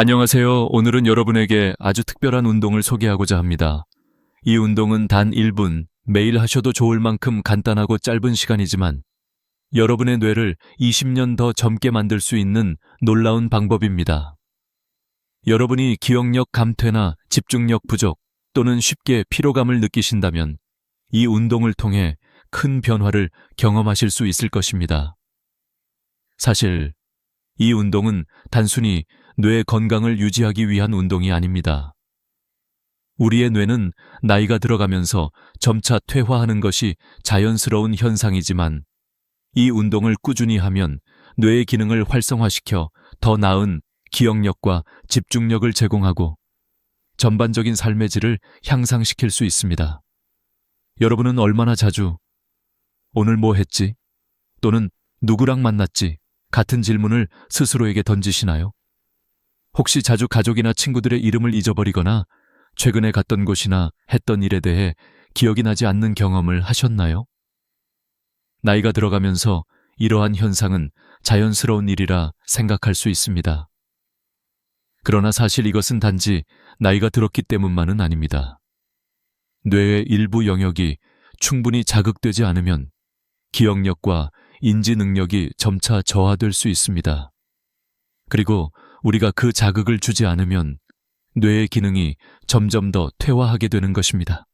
안녕하세요. 오늘은 여러분에게 아주 특별한 운동을 소개하고자 합니다. 이 운동은 단 1분, 매일 하셔도 좋을 만큼 간단하고 짧은 시간이지만 여러분의 뇌를 20년 더 젊게 만들 수 있는 놀라운 방법입니다. 여러분이 기억력 감퇴나 집중력 부족 또는 쉽게 피로감을 느끼신다면 이 운동을 통해 큰 변화를 경험하실 수 있을 것입니다. 사실 이 운동은 단순히 뇌 건강을 유지하기 위한 운동이 아닙니다. 우리의 뇌는 나이가 들어가면서 점차 퇴화하는 것이 자연스러운 현상이지만 이 운동을 꾸준히 하면 뇌의 기능을 활성화시켜 더 나은 기억력과 집중력을 제공하고 전반적인 삶의 질을 향상시킬 수 있습니다. 여러분은 얼마나 자주 오늘 뭐 했지? 또는 누구랑 만났지? 같은 질문을 스스로에게 던지시나요? 혹시 자주 가족이나 친구들의 이름을 잊어버리거나 최근에 갔던 곳이나 했던 일에 대해 기억이 나지 않는 경험을 하셨나요? 나이가 들어가면서 이러한 현상은 자연스러운 일이라 생각할 수 있습니다. 그러나 사실 이것은 단지 나이가 들었기 때문만은 아닙니다. 뇌의 일부 영역이 충분히 자극되지 않으면 기억력과 인지 능력이 점차 저하될 수 있습니다. 그리고 우리가 그 자극을 주지 않으면 뇌의 기능이 점점 더 퇴화하게 되는 것입니다.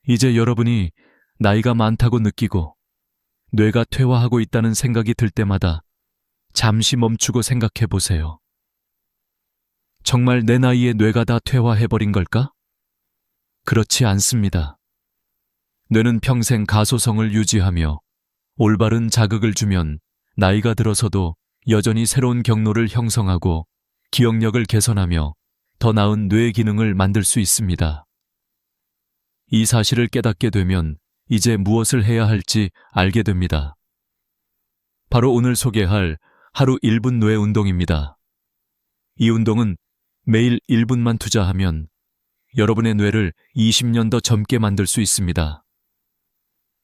이제 여러분이 나이가 많다고 느끼고 뇌가 퇴화하고 있다는 생각이 들 때마다 잠시 멈추고 생각해 보세요. 정말 내 나이에 뇌가 다 퇴화해버린 걸까? 그렇지 않습니다. 뇌는 평생 가소성을 유지하며 올바른 자극을 주면 나이가 들어서도 여전히 새로운 경로를 형성하고 기억력을 개선하며 더 나은 뇌 기능을 만들 수 있습니다. 이 사실을 깨닫게 되면 이제 무엇을 해야 할지 알게 됩니다. 바로 오늘 소개할 하루 1분 뇌 운동입니다. 이 운동은 매일 1분만 투자하면 여러분의 뇌를 20년 더 젊게 만들 수 있습니다.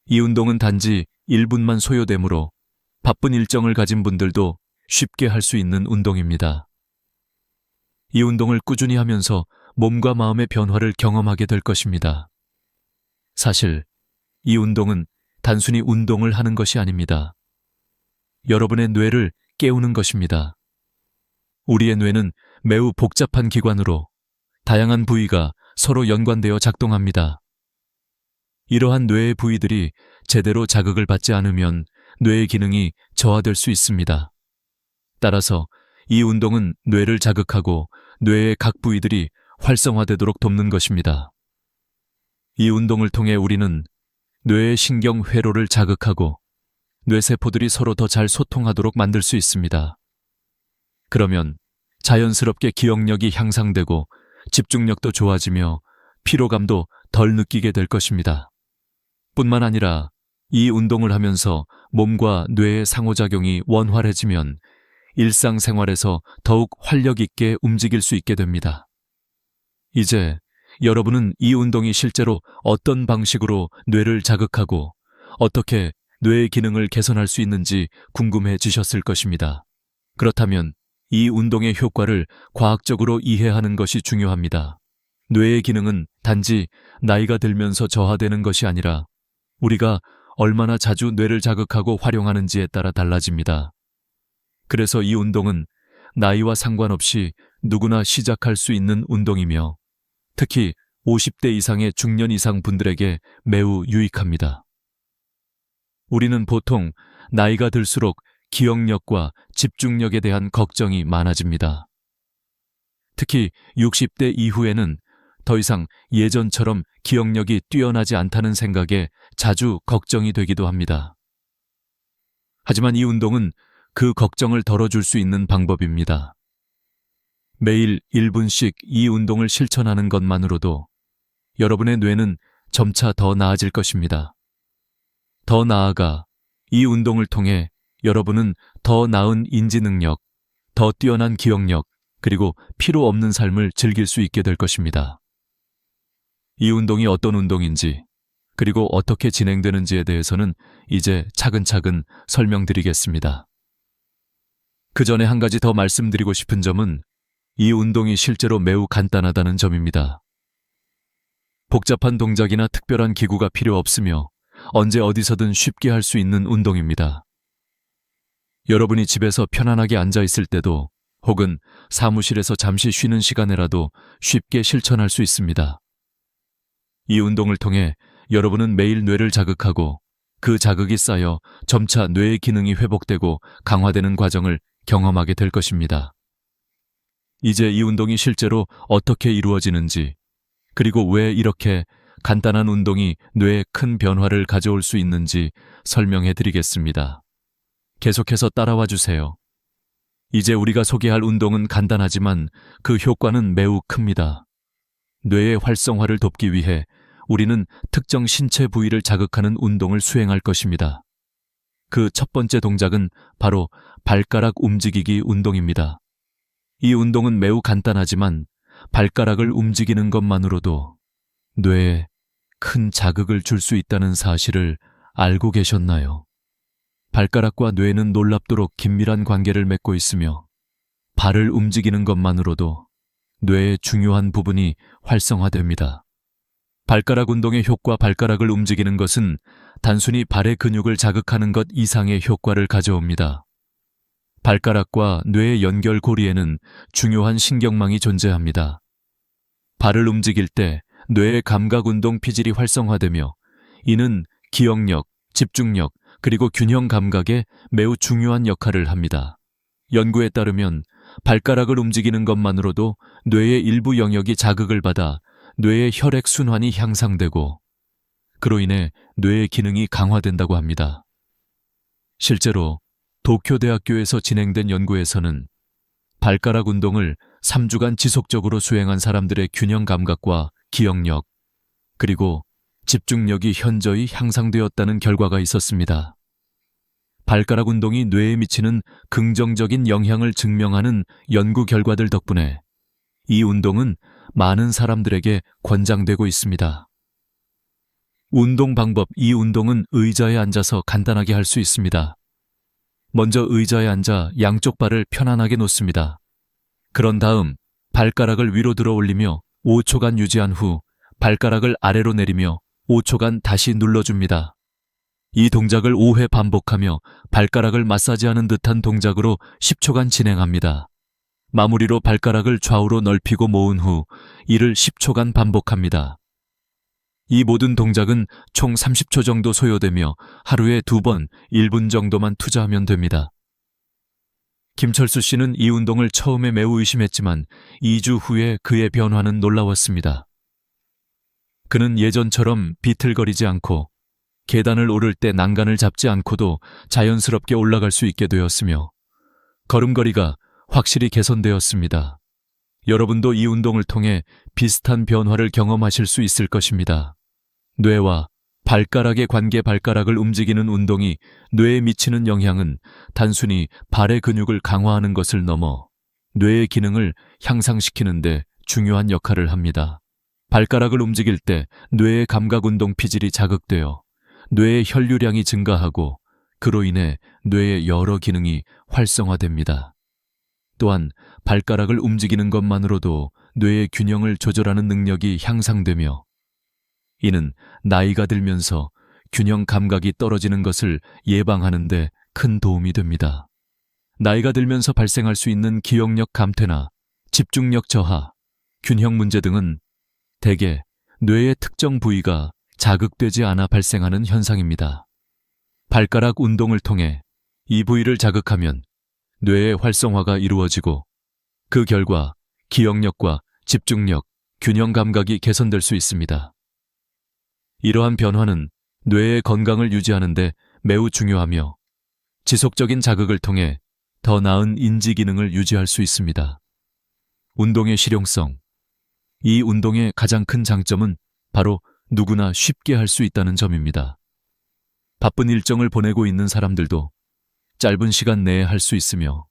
이 운동은 단지 1분만 소요되므로 바쁜 일정을 가진 분들도 쉽게 할 수 있는 운동입니다. 이 운동을 꾸준히 하면서 몸과 마음의 변화를 경험하게 될 것입니다. 사실 이 운동은 단순히 운동을 하는 것이 아닙니다. 여러분의 뇌를 깨우는 것입니다. 우리의 뇌는 매우 복잡한 기관으로 다양한 부위가 서로 연관되어 작동합니다. 이러한 뇌의 부위들이 제대로 자극을 받지 않으면 뇌의 기능이 저하될 수 있습니다. 따라서 이 운동은 뇌를 자극하고 뇌의 각 부위들이 활성화되도록 돕는 것입니다. 이 운동을 통해 우리는 뇌의 신경 회로를 자극하고 뇌세포들이 서로 더 잘 소통하도록 만들 수 있습니다. 그러면 자연스럽게 기억력이 향상되고 집중력도 좋아지며 피로감도 덜 느끼게 될 것입니다. 뿐만 아니라 이 운동을 하면서 몸과 뇌의 상호작용이 원활해지면 일상생활에서 더욱 활력 있게 움직일 수 있게 됩니다. 이제 여러분은 이 운동이 실제로 어떤 방식으로 뇌를 자극하고 어떻게 뇌의 기능을 개선할 수 있는지 궁금해지셨을 것입니다. 그렇다면 이 운동의 효과를 과학적으로 이해하는 것이 중요합니다. 뇌의 기능은 단지 나이가 들면서 저하되는 것이 아니라 우리가 얼마나 자주 뇌를 자극하고 활용하는지에 따라 달라집니다. 그래서 이 운동은 나이와 상관없이 누구나 시작할 수 있는 운동이며 특히 50대 이상의 중년 이상 분들에게 매우 유익합니다. 우리는 보통 나이가 들수록 기억력과 집중력에 대한 걱정이 많아집니다. 특히 60대 이후에는 더 이상 예전처럼 기억력이 뛰어나지 않다는 생각에 자주 걱정이 되기도 합니다. 하지만 이 운동은 그 걱정을 덜어줄 수 있는 방법입니다. 매일 1분씩 이 운동을 실천하는 것만으로도 여러분의 뇌는 점차 더 나아질 것입니다. 더 나아가 이 운동을 통해 여러분은 더 나은 인지 능력, 더 뛰어난 기억력, 그리고 피로 없는 삶을 즐길 수 있게 될 것입니다. 이 운동이 어떤 운동인지, 그리고 어떻게 진행되는지에 대해서는 이제 차근차근 설명드리겠습니다. 그 전에 한 가지 더 말씀드리고 싶은 점은 이 운동이 실제로 매우 간단하다는 점입니다. 복잡한 동작이나 특별한 기구가 필요 없으며 언제 어디서든 쉽게 할 수 있는 운동입니다. 여러분이 집에서 편안하게 앉아 있을 때도 혹은 사무실에서 잠시 쉬는 시간에라도 쉽게 실천할 수 있습니다. 이 운동을 통해 여러분은 매일 뇌를 자극하고 그 자극이 쌓여 점차 뇌의 기능이 회복되고 강화되는 과정을 경험하게 될 것입니다. 이제 이 운동이 실제로 어떻게 이루어지는지, 그리고 왜 이렇게 간단한 운동이 뇌에 큰 변화를 가져올 수 있는지 설명해 드리겠습니다. 계속해서 따라와 주세요. 이제 우리가 소개할 운동은 간단하지만 그 효과는 매우 큽니다. 뇌의 활성화를 돕기 위해 우리는 특정 신체 부위를 자극하는 운동을 수행할 것입니다. 그 첫 번째 동작은 바로 발가락 움직이기 운동입니다. 이 운동은 매우 간단하지만 발가락을 움직이는 것만으로도 뇌에 큰 자극을 줄 수 있다는 사실을 알고 계셨나요? 발가락과 뇌는 놀랍도록 긴밀한 관계를 맺고 있으며 발을 움직이는 것만으로도 뇌의 중요한 부분이 활성화됩니다. 발가락 운동의 효과. 발가락을 움직이는 것은 단순히 발의 근육을 자극하는 것 이상의 효과를 가져옵니다. 발가락과 뇌의 연결 고리에는 중요한 신경망이 존재합니다. 발을 움직일 때 뇌의 감각운동 피질이 활성화되며 이는 기억력, 집중력, 그리고 균형 감각에 매우 중요한 역할을 합니다. 연구에 따르면 발가락을 움직이는 것만으로도 뇌의 일부 영역이 자극을 받아 뇌의 혈액 순환이 향상되고 그로 인해 뇌의 기능이 강화된다고 합니다. 실제로 도쿄대학교에서 진행된 연구에서는 발가락 운동을 3주간 지속적으로 수행한 사람들의 균형 감각과 기억력, 그리고 집중력이 현저히 향상되었다는 결과가 있었습니다. 발가락 운동이 뇌에 미치는 긍정적인 영향을 증명하는 연구 결과들 덕분에 이 운동은 많은 사람들에게 권장되고 있습니다. 운동 방법. 이 운동은 의자에 앉아서 간단하게 할 수 있습니다. 먼저 의자에 앉아 양쪽 발을 편안하게 놓습니다. 그런 다음 발가락을 위로 들어 올리며 5초간 유지한 후 발가락을 아래로 내리며 5초간 다시 눌러줍니다. 이 동작을 5회 반복하며 발가락을 마사지하는 듯한 동작으로 10초간 진행합니다. 마무리로 발가락을 좌우로 넓히고 모은 후 이를 10초간 반복합니다. 이 모든 동작은 총 30초 정도 소요되며 하루에 2번 1분 정도만 투자하면 됩니다. 김철수 씨는 이 운동을 처음에 매우 의심했지만 2주 후에 그의 변화는 놀라웠습니다. 그는 예전처럼 비틀거리지 않고 계단을 오를 때 난간을 잡지 않고도 자연스럽게 올라갈 수 있게 되었으며 걸음걸이가 확실히 개선되었습니다. 여러분도 이 운동을 통해 비슷한 변화를 경험하실 수 있을 것입니다. 뇌와 발가락의 관계. 발가락을 움직이는 운동이 뇌에 미치는 영향은 단순히 발의 근육을 강화하는 것을 넘어 뇌의 기능을 향상시키는 데 중요한 역할을 합니다. 발가락을 움직일 때 뇌의 감각운동 피질이 자극되어 뇌의 혈류량이 증가하고 그로 인해 뇌의 여러 기능이 활성화됩니다. 또한 발가락을 움직이는 것만으로도 뇌의 균형을 조절하는 능력이 향상되며 이는 나이가 들면서 균형 감각이 떨어지는 것을 예방하는 데 큰 도움이 됩니다. 나이가 들면서 발생할 수 있는 기억력 감퇴나 집중력 저하, 균형 문제 등은 대개 뇌의 특정 부위가 자극되지 않아 발생하는 현상입니다. 발가락 운동을 통해 이 부위를 자극하면 뇌의 활성화가 이루어지고 그 결과 기억력과 집중력, 균형 감각이 개선될 수 있습니다. 이러한 변화는 뇌의 건강을 유지하는 데 매우 중요하며 지속적인 자극을 통해 더 나은 인지 기능을 유지할 수 있습니다. 운동의 실용성. 이 운동의 가장 큰 장점은 바로 누구나 쉽게 할 수 있다는 점입니다. 바쁜 일정을 보내고 있는 사람들도 짧은 시간 내에 할 수 있으며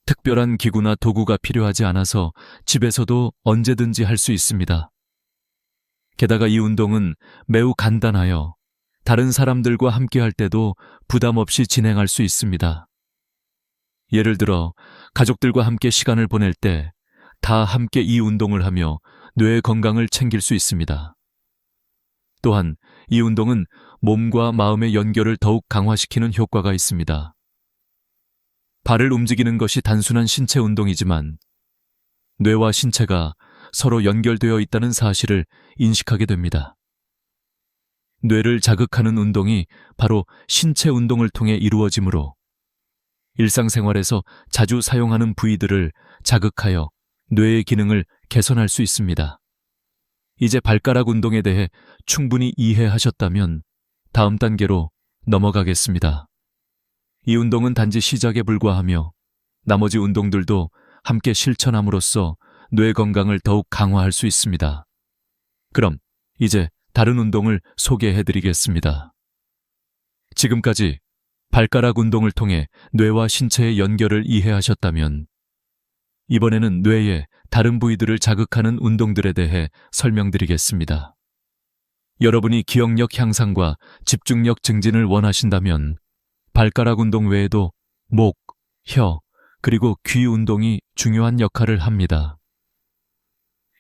특별한 기구나 도구가 필요하지 않아서 집에서도 언제든지 할 수 있습니다. 게다가 이 운동은 매우 간단하여 다른 사람들과 함께 할 때도 부담 없이 진행할 수 있습니다. 예를 들어 가족들과 함께 시간을 보낼 때 다 함께 이 운동을 하며 뇌의 건강을 챙길 수 있습니다. 또한 이 운동은 몸과 마음의 연결을 더욱 강화시키는 효과가 있습니다. 발을 움직이는 것이 단순한 신체 운동이지만 뇌와 신체가 서로 연결되어 있다는 사실을 인식하게 됩니다. 뇌를 자극하는 운동이 바로 신체 운동을 통해 이루어지므로 일상생활에서 자주 사용하는 부위들을 자극하여 뇌의 기능을 개선할 수 있습니다. 이제 발가락 운동에 대해 충분히 이해하셨다면 다음 단계로 넘어가겠습니다. 이 운동은 단지 시작에 불과하며 나머지 운동들도 함께 실천함으로써 뇌 건강을 더욱 강화할 수 있습니다. 그럼 이제 다른 운동을 소개해드리겠습니다. 지금까지 발가락 운동을 통해 뇌와 신체의 연결을 이해하셨다면 이번에는 뇌의 다른 부위들을 자극하는 운동들에 대해 설명드리겠습니다. 여러분이 기억력 향상과 집중력 증진을 원하신다면 발가락 운동 외에도 목, 혀, 그리고 귀 운동이 중요한 역할을 합니다.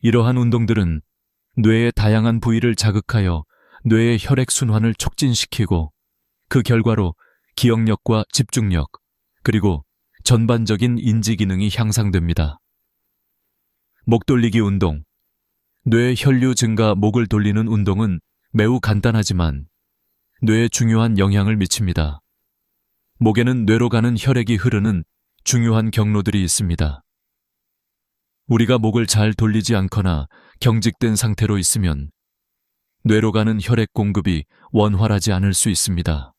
이러한 운동들은 뇌의 다양한 부위를 자극하여 뇌의 혈액순환을 촉진시키고 그 결과로 기억력과 집중력, 그리고 전반적인 인지 기능이 향상됩니다. 목 돌리기 운동. 뇌 혈류 증가 목을 돌리는 운동은 매우 간단하지만 뇌에 중요한 영향을 미칩니다. 목에는 뇌로 가는 혈액이 흐르는 중요한 경로들이 있습니다. 우리가 목을 잘 돌리지 않거나 경직된 상태로 있으면 뇌로 가는 혈액 공급이 원활하지 않을 수 있습니다.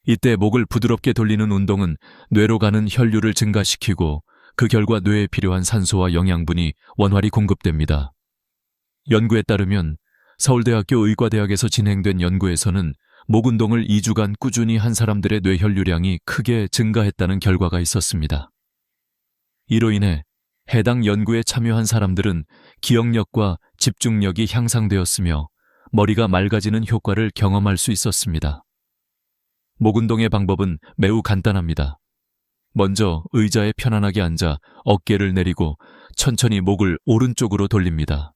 이때 목을 부드럽게 돌리는 운동은 뇌로 가는 혈류를 증가시키고 그 결과 뇌에 필요한 산소와 영양분이 원활히 공급됩니다. 연구에 따르면 서울대학교 의과대학에서 진행된 연구에서는 목 운동을 2주간 꾸준히 한 사람들의 뇌 혈류량이 크게 증가했다는 결과가 있었습니다. 이로 인해 해당 연구에 참여한 사람들은 기억력과 집중력이 향상되었으며 머리가 맑아지는 효과를 경험할 수 있었습니다. 목 운동의 방법은 매우 간단합니다. 먼저 의자에 편안하게 앉아 어깨를 내리고 천천히 목을 오른쪽으로 돌립니다.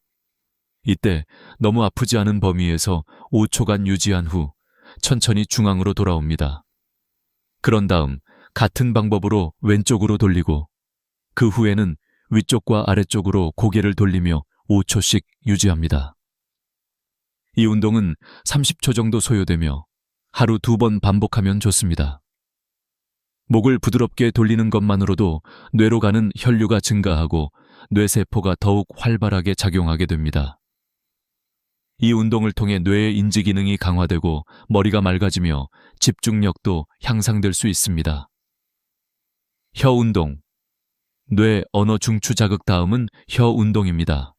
이때 너무 아프지 않은 범위에서 5초간 유지한 후 천천히 중앙으로 돌아옵니다. 그런 다음 같은 방법으로 왼쪽으로 돌리고 그 후에는 위쪽과 아래쪽으로 고개를 돌리며 5초씩 유지합니다. 이 운동은 30초 정도 소요되며 하루 2번 반복하면 좋습니다. 목을 부드럽게 돌리는 것만으로도 뇌로 가는 혈류가 증가하고 뇌세포가 더욱 활발하게 작용하게 됩니다. 이 운동을 통해 뇌의 인지 기능이 강화되고 머리가 맑아지며 집중력도 향상될 수 있습니다. 혀 운동. 뇌 언어 중추 자극 다음은 혀 운동입니다.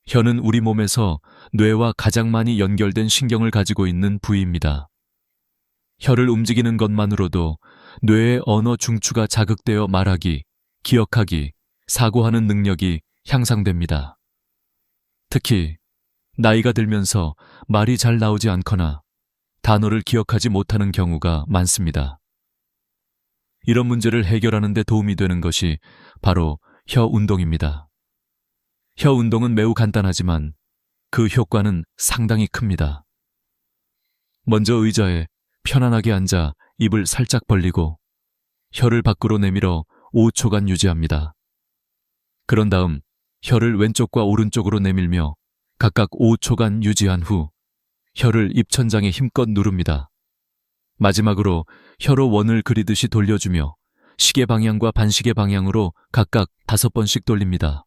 혀는 우리 몸에서 뇌와 가장 많이 연결된 신경을 가지고 있는 부위입니다. 혀를 움직이는 것만으로도 뇌의 언어 중추가 자극되어 말하기, 기억하기, 사고하는 능력이 향상됩니다. 특히 나이가 들면서 말이 잘 나오지 않거나 단어를 기억하지 못하는 경우가 많습니다. 이런 문제를 해결하는 데 도움이 되는 것이 바로 혀 운동입니다. 혀 운동은 매우 간단하지만 그 효과는 상당히 큽니다. 먼저 의자에 편안하게 앉아 입을 살짝 벌리고 혀를 밖으로 내밀어 5초간 유지합니다. 그런 다음 혀를 왼쪽과 오른쪽으로 내밀며 각각 5초간 유지한 후 혀를 입천장에 힘껏 누릅니다. 마지막으로 혀로 원을 그리듯이 돌려주며 시계 방향과 반시계 방향으로 각각 5번씩 돌립니다.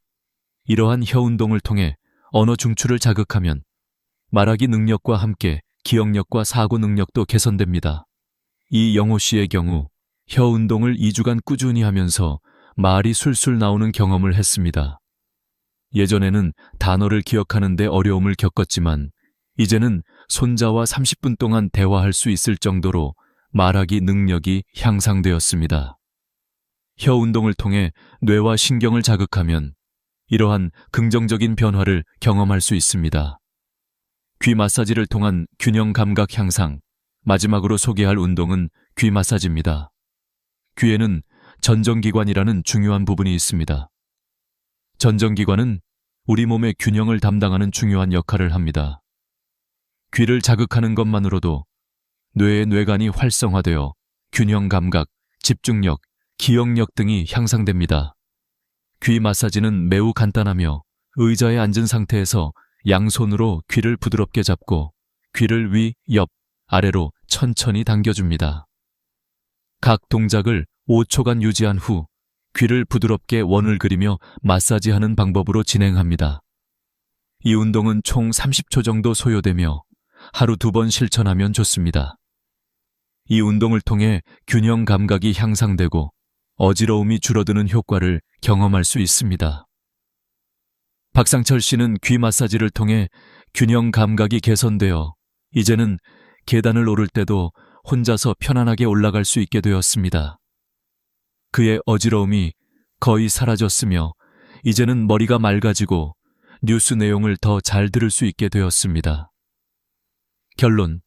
이러한 혀 운동을 통해 언어 중추를 자극하면 말하기 능력과 함께 기억력과 사고 능력도 개선됩니다. 이영호 씨의 경우 혀 운동을 2주간 꾸준히 하면서 말이 술술 나오는 경험을 했습니다. 예전에는 단어를 기억하는 데 어려움을 겪었지만 이제는 손자와 30분 동안 대화할 수 있을 정도로 말하기 능력이 향상되었습니다. 혀 운동을 통해 뇌와 신경을 자극하면 이러한 긍정적인 변화를 경험할 수 있습니다. 귀 마사지를 통한 균형 감각 향상, 마지막으로 소개할 운동은 귀 마사지입니다. 귀에는 전정기관이라는 중요한 부분이 있습니다. 전정기관은 우리 몸의 균형을 담당하는 중요한 역할을 합니다. 귀를 자극하는 것만으로도 뇌의 뇌관이 활성화되어 균형 감각, 집중력, 기억력 등이 향상됩니다. 귀 마사지는 매우 간단하며 의자에 앉은 상태에서 양손으로 귀를 부드럽게 잡고 귀를 위, 옆, 아래로 천천히 당겨줍니다. 각 동작을 5초간 유지한 후 귀를 부드럽게 원을 그리며 마사지하는 방법으로 진행합니다. 이 운동은 총 30초 정도 소요되며 하루 2번 실천하면 좋습니다. 이 운동을 통해 균형 감각이 향상되고 어지러움이 줄어드는 효과를 경험할 수 있습니다. 박상철 씨는 귀 마사지를 통해 균형 감각이 개선되어 이제는 계단을 오를 때도 혼자서 편안하게 올라갈 수 있게 되었습니다. 그의 어지러움이 거의 사라졌으며 이제는 머리가 맑아지고 뉴스 내용을 더 잘 들을 수 있게 되었습니다. 결론.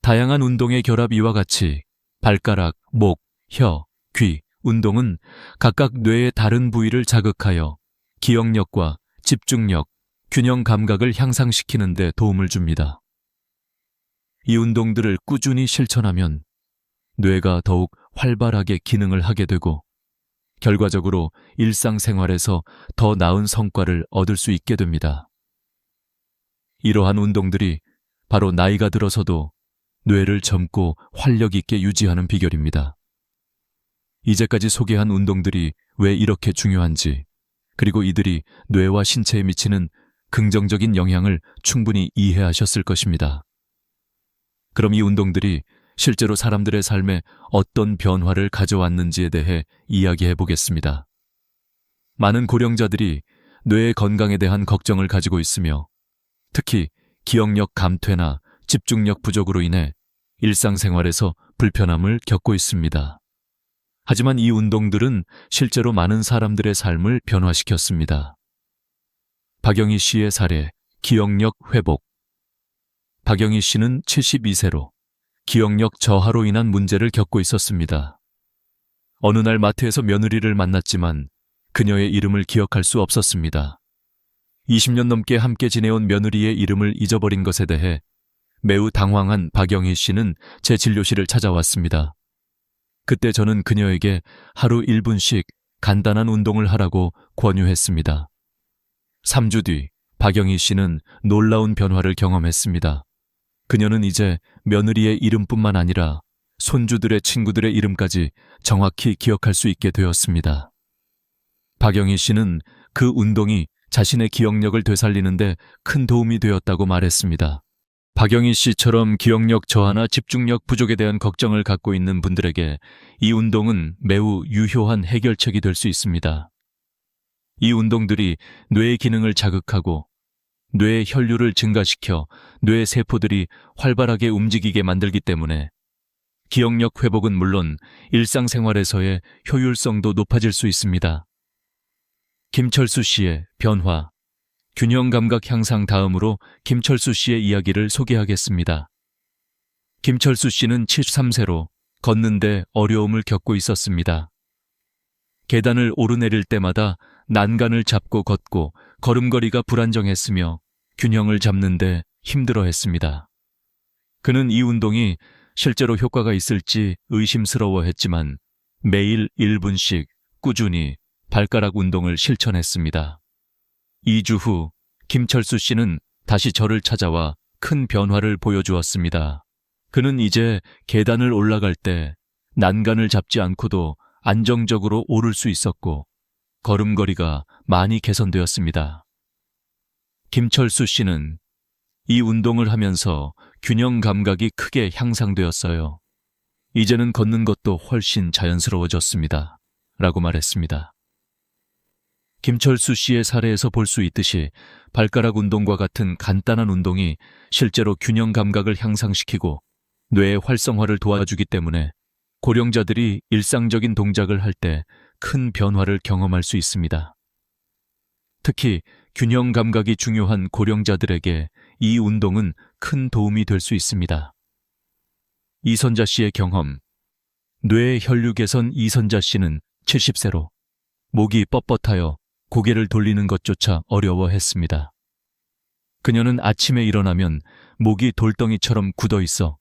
다양한 운동의 결합 이와 같이 발가락, 목, 혀, 귀, 운동은 각각 뇌의 다른 부위를 자극하여 기억력과 집중력, 균형 감각을 향상시키는 데 도움을 줍니다. 이 운동들을 꾸준히 실천하면 뇌가 더욱 활발하게 기능을 하게 되고 결과적으로 일상생활에서 더 나은 성과를 얻을 수 있게 됩니다. 이러한 운동들이 바로 나이가 들어서도 뇌를 젊고 활력 있게 유지하는 비결입니다. 이제까지 소개한 운동들이 왜 이렇게 중요한지, 그리고 이들이 뇌와 신체에 미치는 긍정적인 영향을 충분히 이해하셨을 것입니다. 그럼 이 운동들이 실제로 사람들의 삶에 어떤 변화를 가져왔는지에 대해 이야기해 보겠습니다. 많은 고령자들이 뇌의 건강에 대한 걱정을 가지고 있으며 특히 기억력 감퇴나 집중력 부족으로 인해 일상생활에서 불편함을 겪고 있습니다. 하지만 이 운동들은 실제로 많은 사람들의 삶을 변화시켰습니다. 박영희 씨의 사례, 기억력 회복. 박영희 씨는 72세로 기억력 저하로 인한 문제를 겪고 있었습니다. 어느 날 마트에서 며느리를 만났지만 그녀의 이름을 기억할 수 없었습니다. 20년 넘게 함께 지내온 며느리의 이름을 잊어버린 것에 대해 매우 당황한 박영희 씨는 제 진료실을 찾아왔습니다. 그때 저는 그녀에게 하루 1분씩 간단한 운동을 하라고 권유했습니다. 3주 뒤 박영희 씨는 놀라운 변화를 경험했습니다. 그녀는 이제 며느리의 이름뿐만 아니라 손주들의 친구들의 이름까지 정확히 기억할 수 있게 되었습니다. 박영희 씨는 그 운동이 자신의 기억력을 되살리는 데 큰 도움이 되었다고 말했습니다. 박영희 씨처럼 기억력 저하나 집중력 부족에 대한 걱정을 갖고 있는 분들에게 이 운동은 매우 유효한 해결책이 될 수 있습니다. 이 운동들이 뇌의 기능을 자극하고 뇌의 혈류를 증가시켜 뇌 세포들이 활발하게 움직이게 만들기 때문에 기억력 회복은 물론 일상생활에서의 효율성도 높아질 수 있습니다. 김철수 씨의 변화, 균형 감각 향상 다음으로 김철수 씨의 이야기를 소개하겠습니다. 김철수 씨는 73세로 걷는데 어려움을 겪고 있었습니다. 계단을 오르내릴 때마다 난간을 잡고 걷고 걸음걸이가 불안정했으며 균형을 잡는데 힘들어했습니다. 그는 이 운동이 실제로 효과가 있을지 의심스러워했지만 매일 1분씩 꾸준히 발가락 운동을 실천했습니다. 2주 후 김철수 씨는 다시 저를 찾아와 큰 변화를 보여주었습니다. 그는 이제 계단을 올라갈 때 난간을 잡지 않고도 안정적으로 오를 수 있었고 걸음걸이가 많이 개선되었습니다. 김철수 씨는 이 운동을 하면서 균형 감각이 크게 향상되었어요. 이제는 걷는 것도 훨씬 자연스러워졌습니다. 라고 말했습니다. 김철수 씨의 사례에서 볼 수 있듯이 발가락 운동과 같은 간단한 운동이 실제로 균형 감각을 향상시키고 뇌의 활성화를 도와주기 때문에 고령자들이 일상적인 동작을 할 때 큰 변화를 경험할 수 있습니다. 특히 균형 감각이 중요한 고령자들에게 이 운동은 큰 도움이 될 수 있습니다. 이선자 씨의 경험. 뇌 혈류 개선. 이선자 씨는 70세로 목이 뻣뻣하여 고개를 돌리는 것조차 어려워했습니다. 그녀는 아침에 일어나면 목이 돌덩이처럼 굳어 있어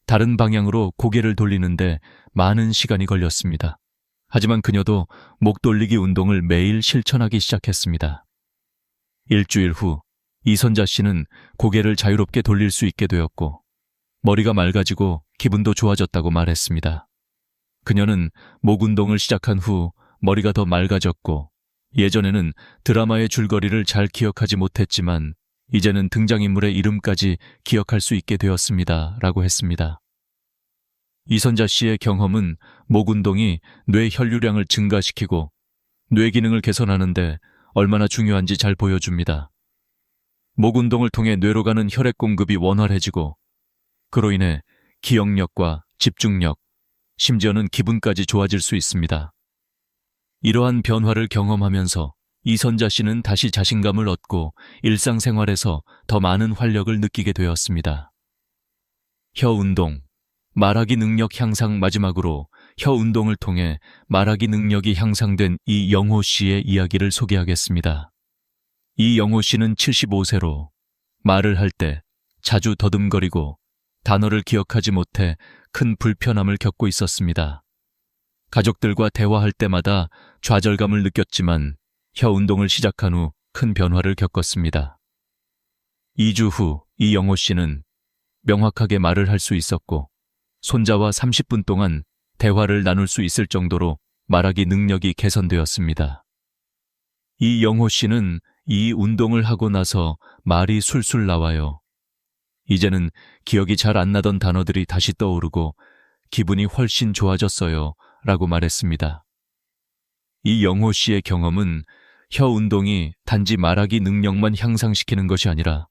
다른 방향으로 고개를 돌리는데 많은 시간이 걸렸습니다. 하지만 그녀도 목 돌리기 운동을 매일 실천하기 시작했습니다. 일주일 후 이선자 씨는 고개를 자유롭게 돌릴 수 있게 되었고 머리가 맑아지고 기분도 좋아졌다고 말했습니다. 그녀는 목 운동을 시작한 후 머리가 더 맑아졌고 예전에는 드라마의 줄거리를 잘 기억하지 못했지만 이제는 등장인물의 이름까지 기억할 수 있게 되었습니다. 라고 했습니다. 이선자 씨의 경험은 목 운동이 뇌 혈류량을 증가시키고 뇌 기능을 개선하는데 얼마나 중요한지 잘 보여줍니다. 목 운동을 통해 뇌로 가는 혈액 공급이 원활해지고 그로 인해 기억력과 집중력, 심지어는 기분까지 좋아질 수 있습니다. 이러한 변화를 경험하면서 이선자 씨는 다시 자신감을 얻고 일상생활에서 더 많은 활력을 느끼게 되었습니다. 혀 운동, 말하기 능력 향상. 마지막으로 혀 운동을 통해 말하기 능력이 향상된 이영호 씨의 이야기를 소개하겠습니다. 이영호 씨는 75세로 말을 할 때 자주 더듬거리고 단어를 기억하지 못해 큰 불편함을 겪고 있었습니다. 가족들과 대화할 때마다 좌절감을 느꼈지만 혀 운동을 시작한 후 큰 변화를 겪었습니다. 2주 후 이영호 씨는 명확하게 말을 할 수 있었고 손자와 30분 동안 대화를 나눌 수 있을 정도로 말하기 능력이 개선되었습니다. 이영호 씨는 이 운동을 하고 나서 말이 술술 나와요. 이제는 기억이 잘 안 나던 단어들이 다시 떠오르고 기분이 훨씬 좋아졌어요. 라고 말했습니다. 이영호 씨의 경험은 혀 운동이 단지 말하기 능력만 향상시키는 것이 아니라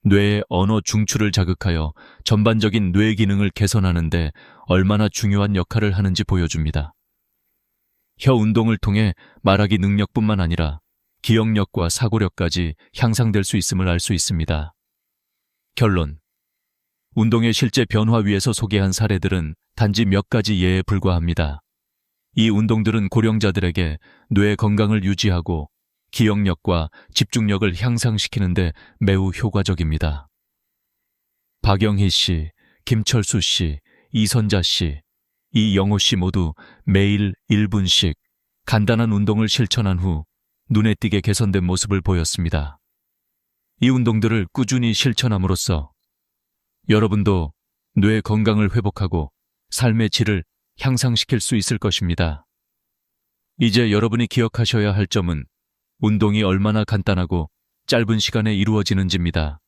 뇌의 언어 중추를 자극하여 전반적인 뇌 기능을 개선하는 데 얼마나 중요한 역할을 하는지 보여줍니다. 혀 운동을 통해 말하기 능력뿐만 아니라 기억력과 사고력까지 향상될 수 있음을 알 수 있습니다. 결론. 운동의 실제 변화 위에서 소개한 사례들은 단지 몇 가지 예에 불과합니다. 이 운동들은 고령자들에게 뇌 건강을 유지하고 기억력과 집중력을 향상시키는 데 매우 효과적입니다. 박영희 씨, 김철수 씨, 이선자 씨, 이영호 씨 모두 매일 1분씩 간단한 운동을 실천한 후 눈에 띄게 개선된 모습을 보였습니다. 이 운동들을 꾸준히 실천함으로써 여러분도 뇌 건강을 회복하고 삶의 질을 향상시킬 수 있을 것입니다. 이제 여러분이 기억하셔야 할 점은 운동이 얼마나 간단하고 짧은 시간에 이루어지는지입니다.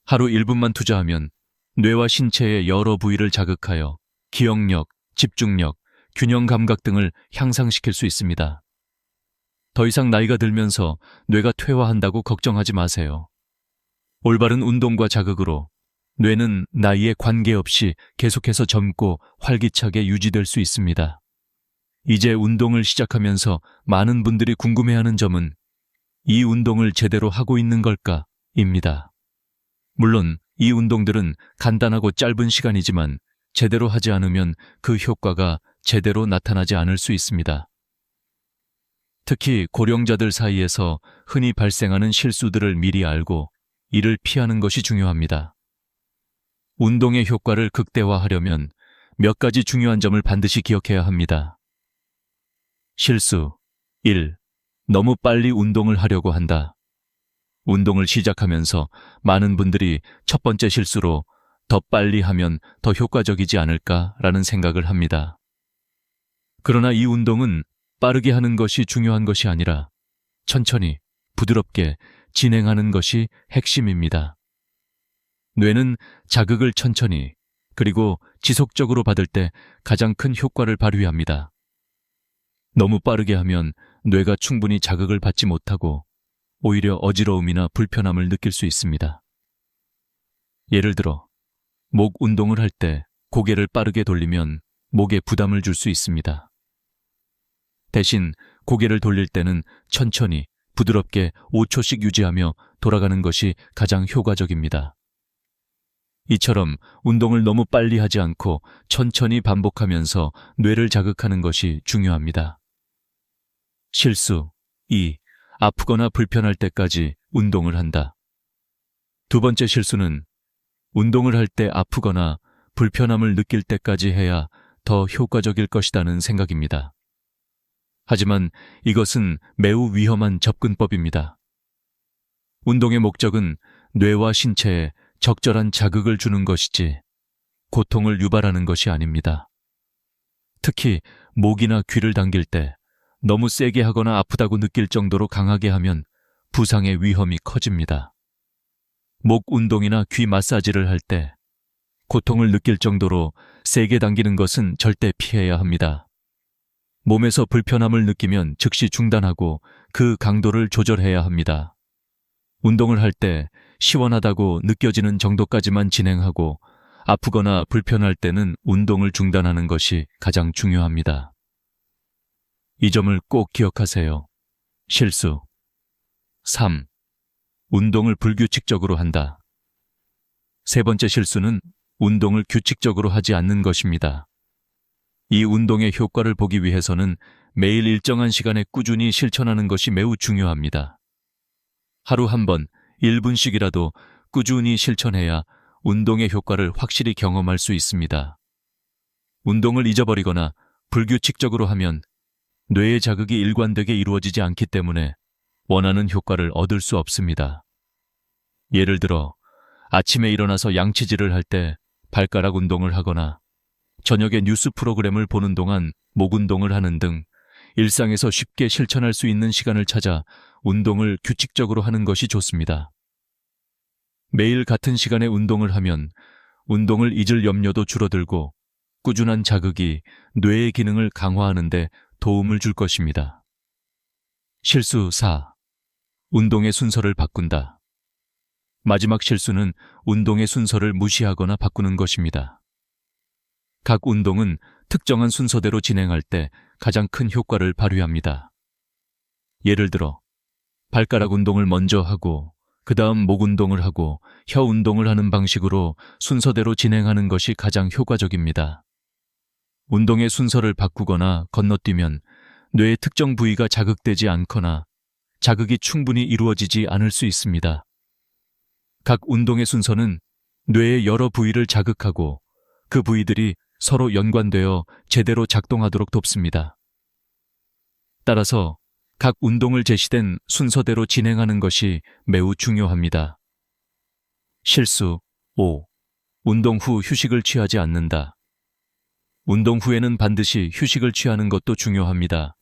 하루 1분만 투자하면 뇌와 신체의 여러 부위를 자극하여 기억력, 집중력, 균형 감각 등을 향상시킬 수 있습니다. 더 이상 나이가 들면서 뇌가 퇴화한다고 걱정하지 마세요. 올바른 운동과 자극으로 뇌는 나이에 관계없이 계속해서 젊고 활기차게 유지될 수 있습니다. 이제 운동을 시작하면서 많은 분들이 궁금해하는 점은 이 운동을 제대로 하고 있는 걸까?입니다. 물론 이 운동들은 간단하고 짧은 시간이지만 제대로 하지 않으면 그 효과가 제대로 나타나지 않을 수 있습니다. 특히 고령자들 사이에서 흔히 발생하는 실수들을 미리 알고 이를 피하는 것이 중요합니다. 운동의 효과를 극대화하려면 몇 가지 중요한 점을 반드시 기억해야 합니다. 실수 1. 너무 빨리 운동을 하려고 한다. 운동을 시작하면서 많은 분들이 첫 번째 실수로 더 빨리 하면 더 효과적이지 않을까라는 생각을 합니다. 그러나 이 운동은 빠르게 하는 것이 중요한 것이 아니라 천천히, 부드럽게 진행하는 것이 핵심입니다. 뇌는 자극을 천천히 그리고 지속적으로 받을 때 가장 큰 효과를 발휘합니다. 너무 빠르게 하면 뇌가 충분히 자극을 받지 못하고 오히려 어지러움이나 불편함을 느낄 수 있습니다. 예를 들어 목 운동을 할 때 고개를 빠르게 돌리면 목에 부담을 줄 수 있습니다. 대신 고개를 돌릴 때는 천천히 부드럽게 5초씩 유지하며 돌아가는 것이 가장 효과적입니다. 이처럼 운동을 너무 빨리 하지 않고 천천히 반복하면서 뇌를 자극하는 것이 중요합니다. 실수 2. 아프거나 불편할 때까지 운동을 한다. 두 번째 실수는 운동을 할 때 아프거나 불편함을 느낄 때까지 해야 더 효과적일 것이라는 생각입니다. 하지만 이것은 매우 위험한 접근법입니다. 운동의 목적은 뇌와 신체에 적절한 자극을 주는 것이지 고통을 유발하는 것이 아닙니다. 특히 목이나 귀를 당길 때 너무 세게 하거나 아프다고 느낄 정도로 강하게 하면 부상의 위험이 커집니다. 목 운동이나 귀 마사지를 할 때 고통을 느낄 정도로 세게 당기는 것은 절대 피해야 합니다. 몸에서 불편함을 느끼면 즉시 중단하고 그 강도를 조절해야 합니다. 운동을 할 때 시원하다고 느껴지는 정도까지만 진행하고 아프거나 불편할 때는 운동을 중단하는 것이 가장 중요합니다. 이 점을 꼭 기억하세요. 실수. 3. 운동을 불규칙적으로 한다. 세 번째 실수는 운동을 규칙적으로 하지 않는 것입니다. 이 운동의 효과를 보기 위해서는 매일 일정한 시간에 꾸준히 실천하는 것이 매우 중요합니다. 하루 한 번, 1분씩이라도 꾸준히 실천해야 운동의 효과를 확실히 경험할 수 있습니다. 운동을 잊어버리거나 불규칙적으로 하면 뇌의 자극이 일관되게 이루어지지 않기 때문에 원하는 효과를 얻을 수 없습니다. 예를 들어 아침에 일어나서 양치질을 할 때 발가락 운동을 하거나 저녁에 뉴스 프로그램을 보는 동안 목 운동을 하는 등 일상에서 쉽게 실천할 수 있는 시간을 찾아 운동을 규칙적으로 하는 것이 좋습니다. 매일 같은 시간에 운동을 하면 운동을 잊을 염려도 줄어들고 꾸준한 자극이 뇌의 기능을 강화하는 데 도움을 줄 것입니다. 실수 4. 운동의 순서를 바꾼다. 마지막 실수는 운동의 순서를 무시하거나 바꾸는 것입니다. 각 운동은 특정한 순서대로 진행할 때 가장 큰 효과를 발휘합니다. 예를 들어 발가락 운동을 먼저 하고 그 다음 목 운동을 하고 혀 운동을 하는 방식으로 순서대로 진행하는 것이 가장 효과적입니다. 운동의 순서를 바꾸거나 건너뛰면 뇌의 특정 부위가 자극되지 않거나 자극이 충분히 이루어지지 않을 수 있습니다. 각 운동의 순서는 뇌의 여러 부위를 자극하고 그 부위들이 서로 연관되어 제대로 작동하도록 돕습니다. 따라서 각 운동을 제시된 순서대로 진행하는 것이 매우 중요합니다. 실수 5. 운동 후 휴식을 취하지 않는다. 운동 후에는 반드시 휴식을 취하는 것도 중요합니다.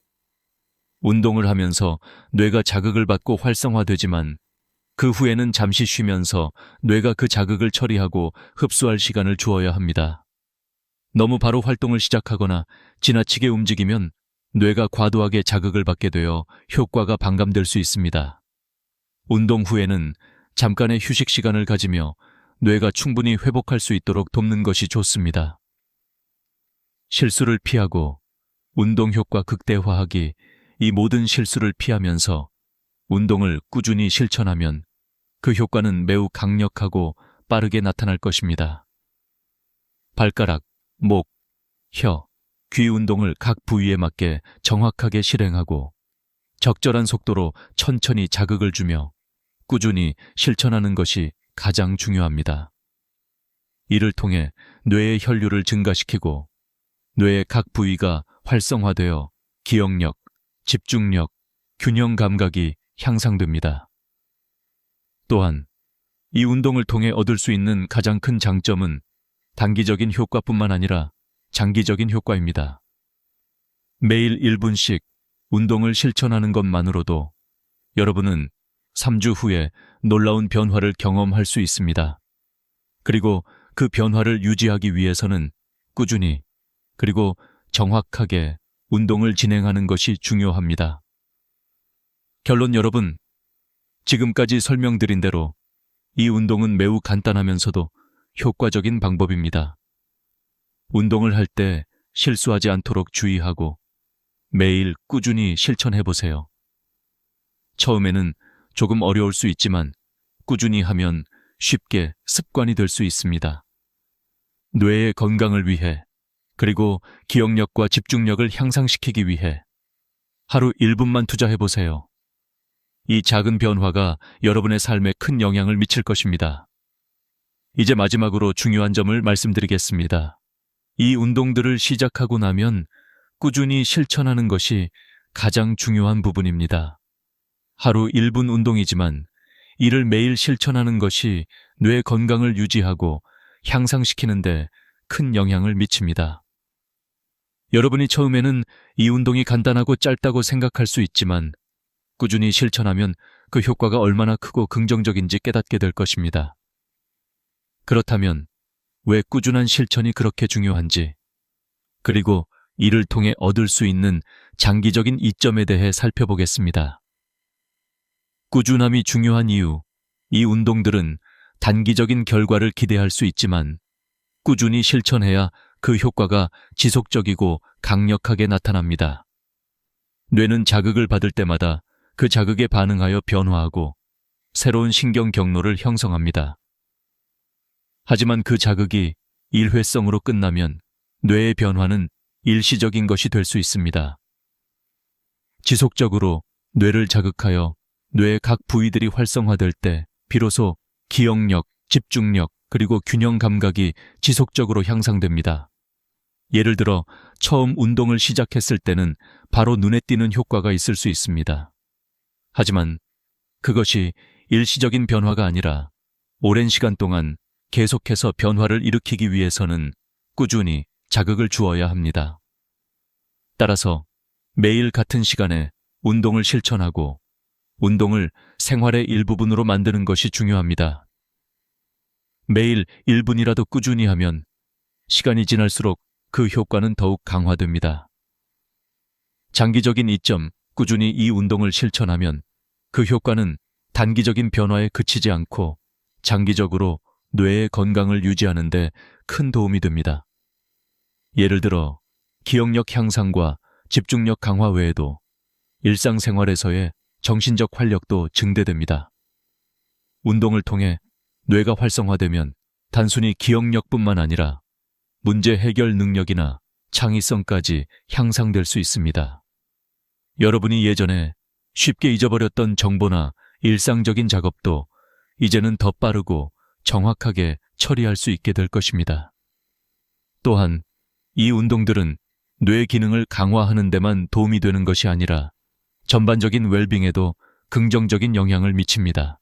운동을 하면서 뇌가 자극을 받고 활성화되지만 그 후에는 잠시 쉬면서 뇌가 그 자극을 처리하고 흡수할 시간을 주어야 합니다. 너무 바로 활동을 시작하거나 지나치게 움직이면 뇌가 과도하게 자극을 받게 되어 효과가 반감될 수 있습니다. 운동 후에는 잠깐의 휴식 시간을 가지며 뇌가 충분히 회복할 수 있도록 돕는 것이 좋습니다. 실수를 피하고 운동 효과 극대화하기, 이 모든 실수를 피하면서 운동을 꾸준히 실천하면 그 효과는 매우 강력하고 빠르게 나타날 것입니다. 발가락, 목, 혀, 귀 운동을 각 부위에 맞게 정확하게 실행하고 적절한 속도로 천천히 자극을 주며 꾸준히 실천하는 것이 가장 중요합니다. 이를 통해 뇌의 혈류를 증가시키고 뇌의 각 부위가 활성화되어 기억력, 집중력, 균형 감각이 향상됩니다. 또한 이 운동을 통해 얻을 수 있는 가장 큰 장점은 단기적인 효과뿐만 아니라 장기적인 효과입니다. 매일 1분씩 운동을 실천하는 것만으로도 여러분은 3주 후에 놀라운 변화를 경험할 수 있습니다. 그리고 그 변화를 유지하기 위해서는 꾸준히 그리고 정확하게 운동을 진행하는 것이 중요합니다. 결론 여러분, 지금까지 설명드린 대로 이 운동은 매우 간단하면서도 효과적인 방법입니다. 운동을 할 때 실수하지 않도록 주의하고 매일 꾸준히 실천해보세요. 처음에는 조금 어려울 수 있지만 꾸준히 하면 쉽게 습관이 될 수 있습니다. 뇌의 건강을 위해 그리고 기억력과 집중력을 향상시키기 위해 하루 1분만 투자해보세요. 이 작은 변화가 여러분의 삶에 큰 영향을 미칠 것입니다. 이제 마지막으로 중요한 점을 말씀드리겠습니다. 이 운동들을 시작하고 나면 꾸준히 실천하는 것이 가장 중요한 부분입니다. 하루 1분 운동이지만 이를 매일 실천하는 것이 뇌 건강을 유지하고 향상시키는 데 큰 영향을 미칩니다. 여러분이 처음에는 이 운동이 간단하고 짧다고 생각할 수 있지만 꾸준히 실천하면 그 효과가 얼마나 크고 긍정적인지 깨닫게 될 것입니다. 그렇다면 왜 꾸준한 실천이 그렇게 중요한지, 그리고 이를 통해 얻을 수 있는 장기적인 이점에 대해 살펴보겠습니다. 꾸준함이 중요한 이유, 이 운동들은 단기적인 결과를 기대할 수 있지만 꾸준히 실천해야 그 효과가 지속적이고 강력하게 나타납니다. 뇌는 자극을 받을 때마다 그 자극에 반응하여 변화하고 새로운 신경 경로를 형성합니다. 하지만 그 자극이 일회성으로 끝나면 뇌의 변화는 일시적인 것이 될 수 있습니다. 지속적으로 뇌를 자극하여 뇌의 각 부위들이 활성화될 때 비로소 기억력, 집중력, 그리고 균형 감각이 지속적으로 향상됩니다. 예를 들어 처음 운동을 시작했을 때는 바로 눈에 띄는 효과가 있을 수 있습니다. 하지만 그것이 일시적인 변화가 아니라 오랜 시간 동안 계속해서 변화를 일으키기 위해서는 꾸준히 자극을 주어야 합니다. 따라서 매일 같은 시간에 운동을 실천하고 운동을 생활의 일부분으로 만드는 것이 중요합니다. 매일 1분이라도 꾸준히 하면 시간이 지날수록 그 효과는 더욱 강화됩니다. 장기적인 이점, 꾸준히 이 운동을 실천하면 그 효과는 단기적인 변화에 그치지 않고 장기적으로 뇌의 건강을 유지하는 데 큰 도움이 됩니다. 예를 들어 기억력 향상과 집중력 강화 외에도 일상생활에서의 정신적 활력도 증대됩니다. 운동을 통해 뇌가 활성화되면 단순히 기억력뿐만 아니라 문제 해결 능력이나 창의성까지 향상될 수 있습니다. 여러분이 예전에 쉽게 잊어버렸던 정보나 일상적인 작업도 이제는 더 빠르고 정확하게 처리할 수 있게 될 것입니다. 또한 이 운동들은 뇌 기능을 강화하는 데만 도움이 되는 것이 아니라 전반적인 웰빙에도 긍정적인 영향을 미칩니다.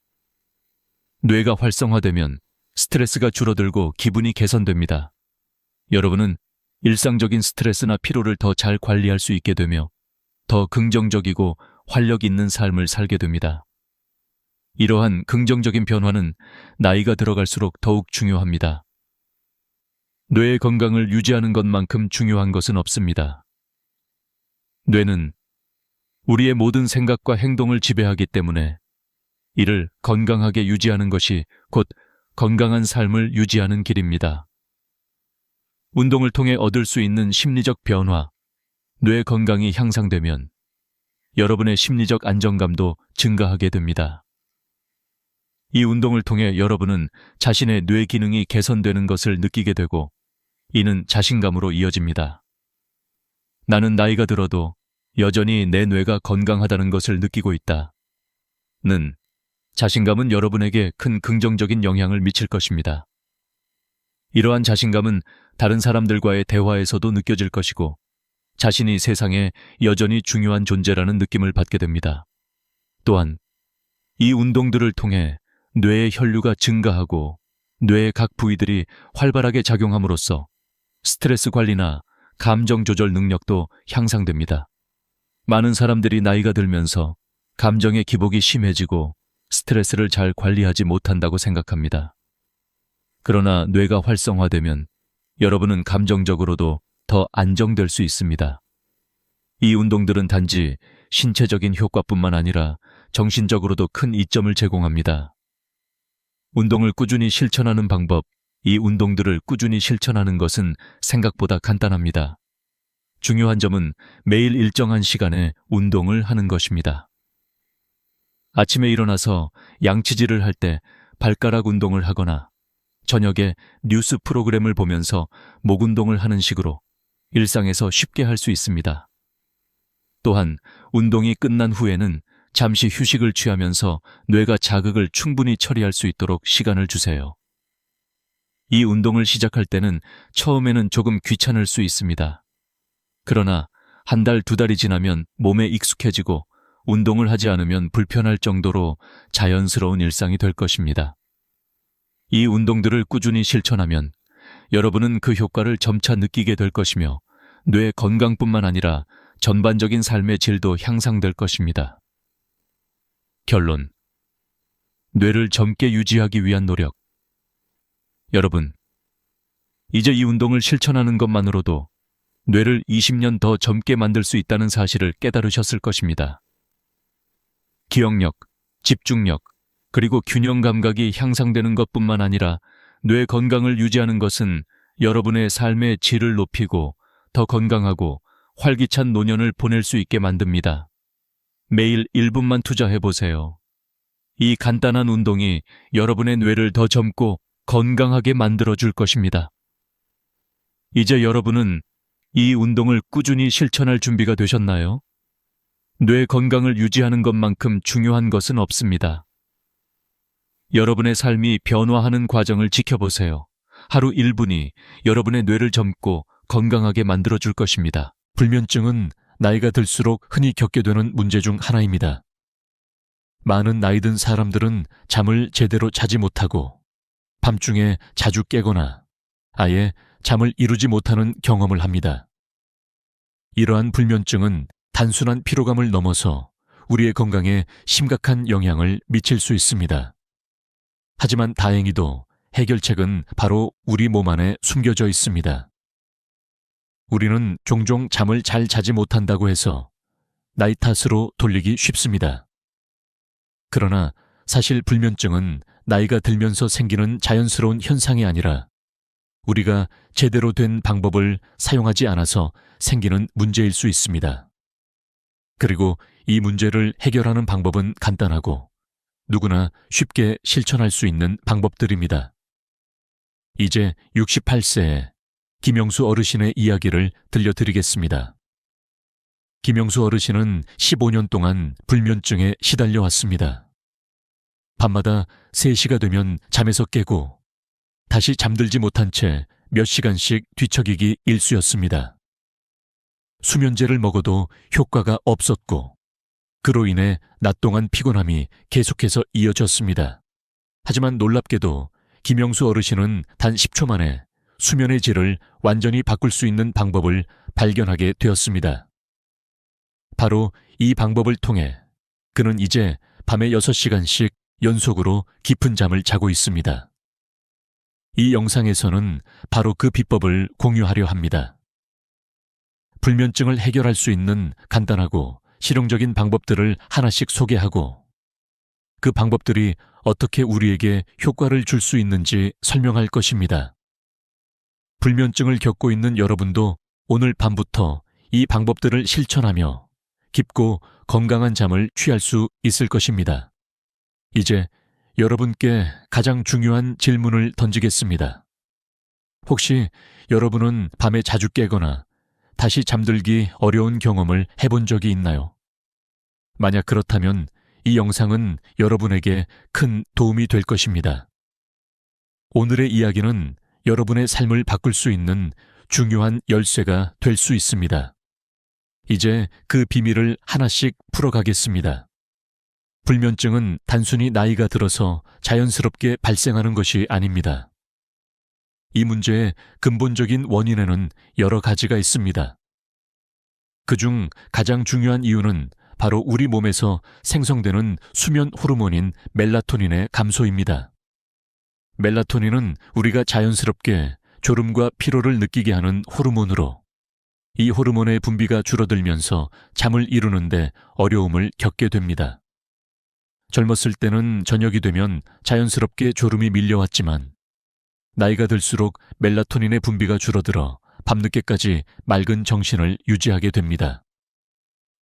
뇌가 활성화되면 스트레스가 줄어들고 기분이 개선됩니다. 여러분은 일상적인 스트레스나 피로를 더 잘 관리할 수 있게 되며 더 긍정적이고 활력 있는 삶을 살게 됩니다. 이러한 긍정적인 변화는 나이가 들어갈수록 더욱 중요합니다. 뇌의 건강을 유지하는 것만큼 중요한 것은 없습니다. 뇌는 우리의 모든 생각과 행동을 지배하기 때문에 이를 건강하게 유지하는 것이 곧 건강한 삶을 유지하는 길입니다. 운동을 통해 얻을 수 있는 심리적 변화, 뇌 건강이 향상되면 여러분의 심리적 안정감도 증가하게 됩니다. 이 운동을 통해 여러분은 자신의 뇌 기능이 개선되는 것을 느끼게 되고 이는 자신감으로 이어집니다. 나는 나이가 들어도 여전히 내 뇌가 건강하다는 것을 느끼고 있다. 는 자신감은 여러분에게 큰 긍정적인 영향을 미칠 것입니다. 이러한 자신감은 다른 사람들과의 대화에서도 느껴질 것이고 자신이 세상에 여전히 중요한 존재라는 느낌을 받게 됩니다. 또한 이 운동들을 통해 뇌의 혈류가 증가하고 뇌의 각 부위들이 활발하게 작용함으로써 스트레스 관리나 감정 조절 능력도 향상됩니다. 많은 사람들이 나이가 들면서 감정의 기복이 심해지고 스트레스를 잘 관리하지 못한다고 생각합니다. 그러나 뇌가 활성화되면 여러분은 감정적으로도 더 안정될 수 있습니다. 이 운동들은 단지 신체적인 효과뿐만 아니라 정신적으로도 큰 이점을 제공합니다. 운동을 꾸준히 실천하는 방법, 이 운동들을 꾸준히 실천하는 것은 생각보다 간단합니다. 중요한 점은 매일 일정한 시간에 운동을 하는 것입니다. 아침에 일어나서 양치질을 할 때 발가락 운동을 하거나 저녁에 뉴스 프로그램을 보면서 목 운동을 하는 식으로 일상에서 쉽게 할 수 있습니다. 또한 운동이 끝난 후에는 잠시 휴식을 취하면서 뇌가 자극을 충분히 처리할 수 있도록 시간을 주세요. 이 운동을 시작할 때는 처음에는 조금 귀찮을 수 있습니다. 그러나 한 달, 두 달이 지나면 몸에 익숙해지고 운동을 하지 않으면 불편할 정도로 자연스러운 일상이 될 것입니다. 이 운동들을 꾸준히 실천하면 여러분은 그 효과를 점차 느끼게 될 것이며 뇌 건강뿐만 아니라 전반적인 삶의 질도 향상될 것입니다. 결론. 뇌를 젊게 유지하기 위한 노력. 여러분, 이제 이 운동을 실천하는 것만으로도 뇌를 20년 더 젊게 만들 수 있다는 사실을 깨달으셨을 것입니다. 기억력, 집중력, 그리고 균형 감각이 향상되는 것뿐만 아니라 뇌 건강을 유지하는 것은 여러분의 삶의 질을 높이고 더 건강하고 활기찬 노년을 보낼 수 있게 만듭니다. 매일 1분만 투자해보세요. 이 간단한 운동이 여러분의 뇌를 더 젊고 건강하게 만들어줄 것입니다. 이제 여러분은 이 운동을 꾸준히 실천할 준비가 되셨나요? 뇌 건강을 유지하는 것만큼 중요한 것은 없습니다. 여러분의 삶이 변화하는 과정을 지켜보세요. 하루 1분이 여러분의 뇌를 젊고 건강하게 만들어줄 것입니다. 불면증은 나이가 들수록 흔히 겪게 되는 문제 중 하나입니다. 많은 나이 든 사람들은 잠을 제대로 자지 못하고 밤중에 자주 깨거나 아예 잠을 이루지 못하는 경험을 합니다. 이러한 불면증은 단순한 피로감을 넘어서 우리의 건강에 심각한 영향을 미칠 수 있습니다. 하지만 다행히도 해결책은 바로 우리 몸 안에 숨겨져 있습니다. 우리는 종종 잠을 잘 자지 못한다고 해서 나이 탓으로 돌리기 쉽습니다. 그러나 사실 불면증은 나이가 들면서 생기는 자연스러운 현상이 아니라 우리가 제대로 된 방법을 사용하지 않아서 생기는 문제일 수 있습니다. 그리고 이 문제를 해결하는 방법은 간단하고 누구나 쉽게 실천할 수 있는 방법들입니다. 이제 68세의 김영수 어르신의 이야기를 들려드리겠습니다. 김영수 어르신은 15년 동안 불면증에 시달려 왔습니다. 밤마다 3시가 되면 잠에서 깨고 다시 잠들지 못한 채 몇 시간씩 뒤척이기 일쑤였습니다. 수면제를 먹어도 효과가 없었고 그로 인해 낮 동안 피곤함이 계속해서 이어졌습니다. 하지만 놀랍게도 김영수 어르신은 단 10초 만에 수면의 질을 완전히 바꿀 수 있는 방법을 발견하게 되었습니다. 바로 이 방법을 통해 그는 이제 밤에 6시간씩 연속으로 깊은 잠을 자고 있습니다. 이 영상에서는 바로 그 비법을 공유하려 합니다. 불면증을 해결할 수 있는 간단하고 실용적인 방법들을 하나씩 소개하고 그 방법들이 어떻게 우리에게 효과를 줄 수 있는지 설명할 것입니다. 불면증을 겪고 있는 여러분도 오늘 밤부터 이 방법들을 실천하며 깊고 건강한 잠을 취할 수 있을 것입니다. 이제 여러분께 가장 중요한 질문을 던지겠습니다. 혹시 여러분은 밤에 자주 깨거나 다시 잠들기 어려운 경험을 해본 적이 있나요? 만약 그렇다면 이 영상은 여러분에게 큰 도움이 될 것입니다. 오늘의 이야기는 여러분의 삶을 바꿀 수 있는 중요한 열쇠가 될 수 있습니다. 이제 그 비밀을 하나씩 풀어가겠습니다. 불면증은 단순히 나이가 들어서 자연스럽게 발생하는 것이 아닙니다. 이 문제의 근본적인 원인에는 여러 가지가 있습니다. 그중 가장 중요한 이유는 바로 우리 몸에서 생성되는 수면 호르몬인 멜라토닌의 감소입니다. 멜라토닌은 우리가 자연스럽게 졸음과 피로를 느끼게 하는 호르몬으로 이 호르몬의 분비가 줄어들면서 잠을 이루는데 어려움을 겪게 됩니다. 젊었을 때는 저녁이 되면 자연스럽게 졸음이 밀려왔지만 나이가 들수록 멜라토닌의 분비가 줄어들어 밤늦게까지 맑은 정신을 유지하게 됩니다.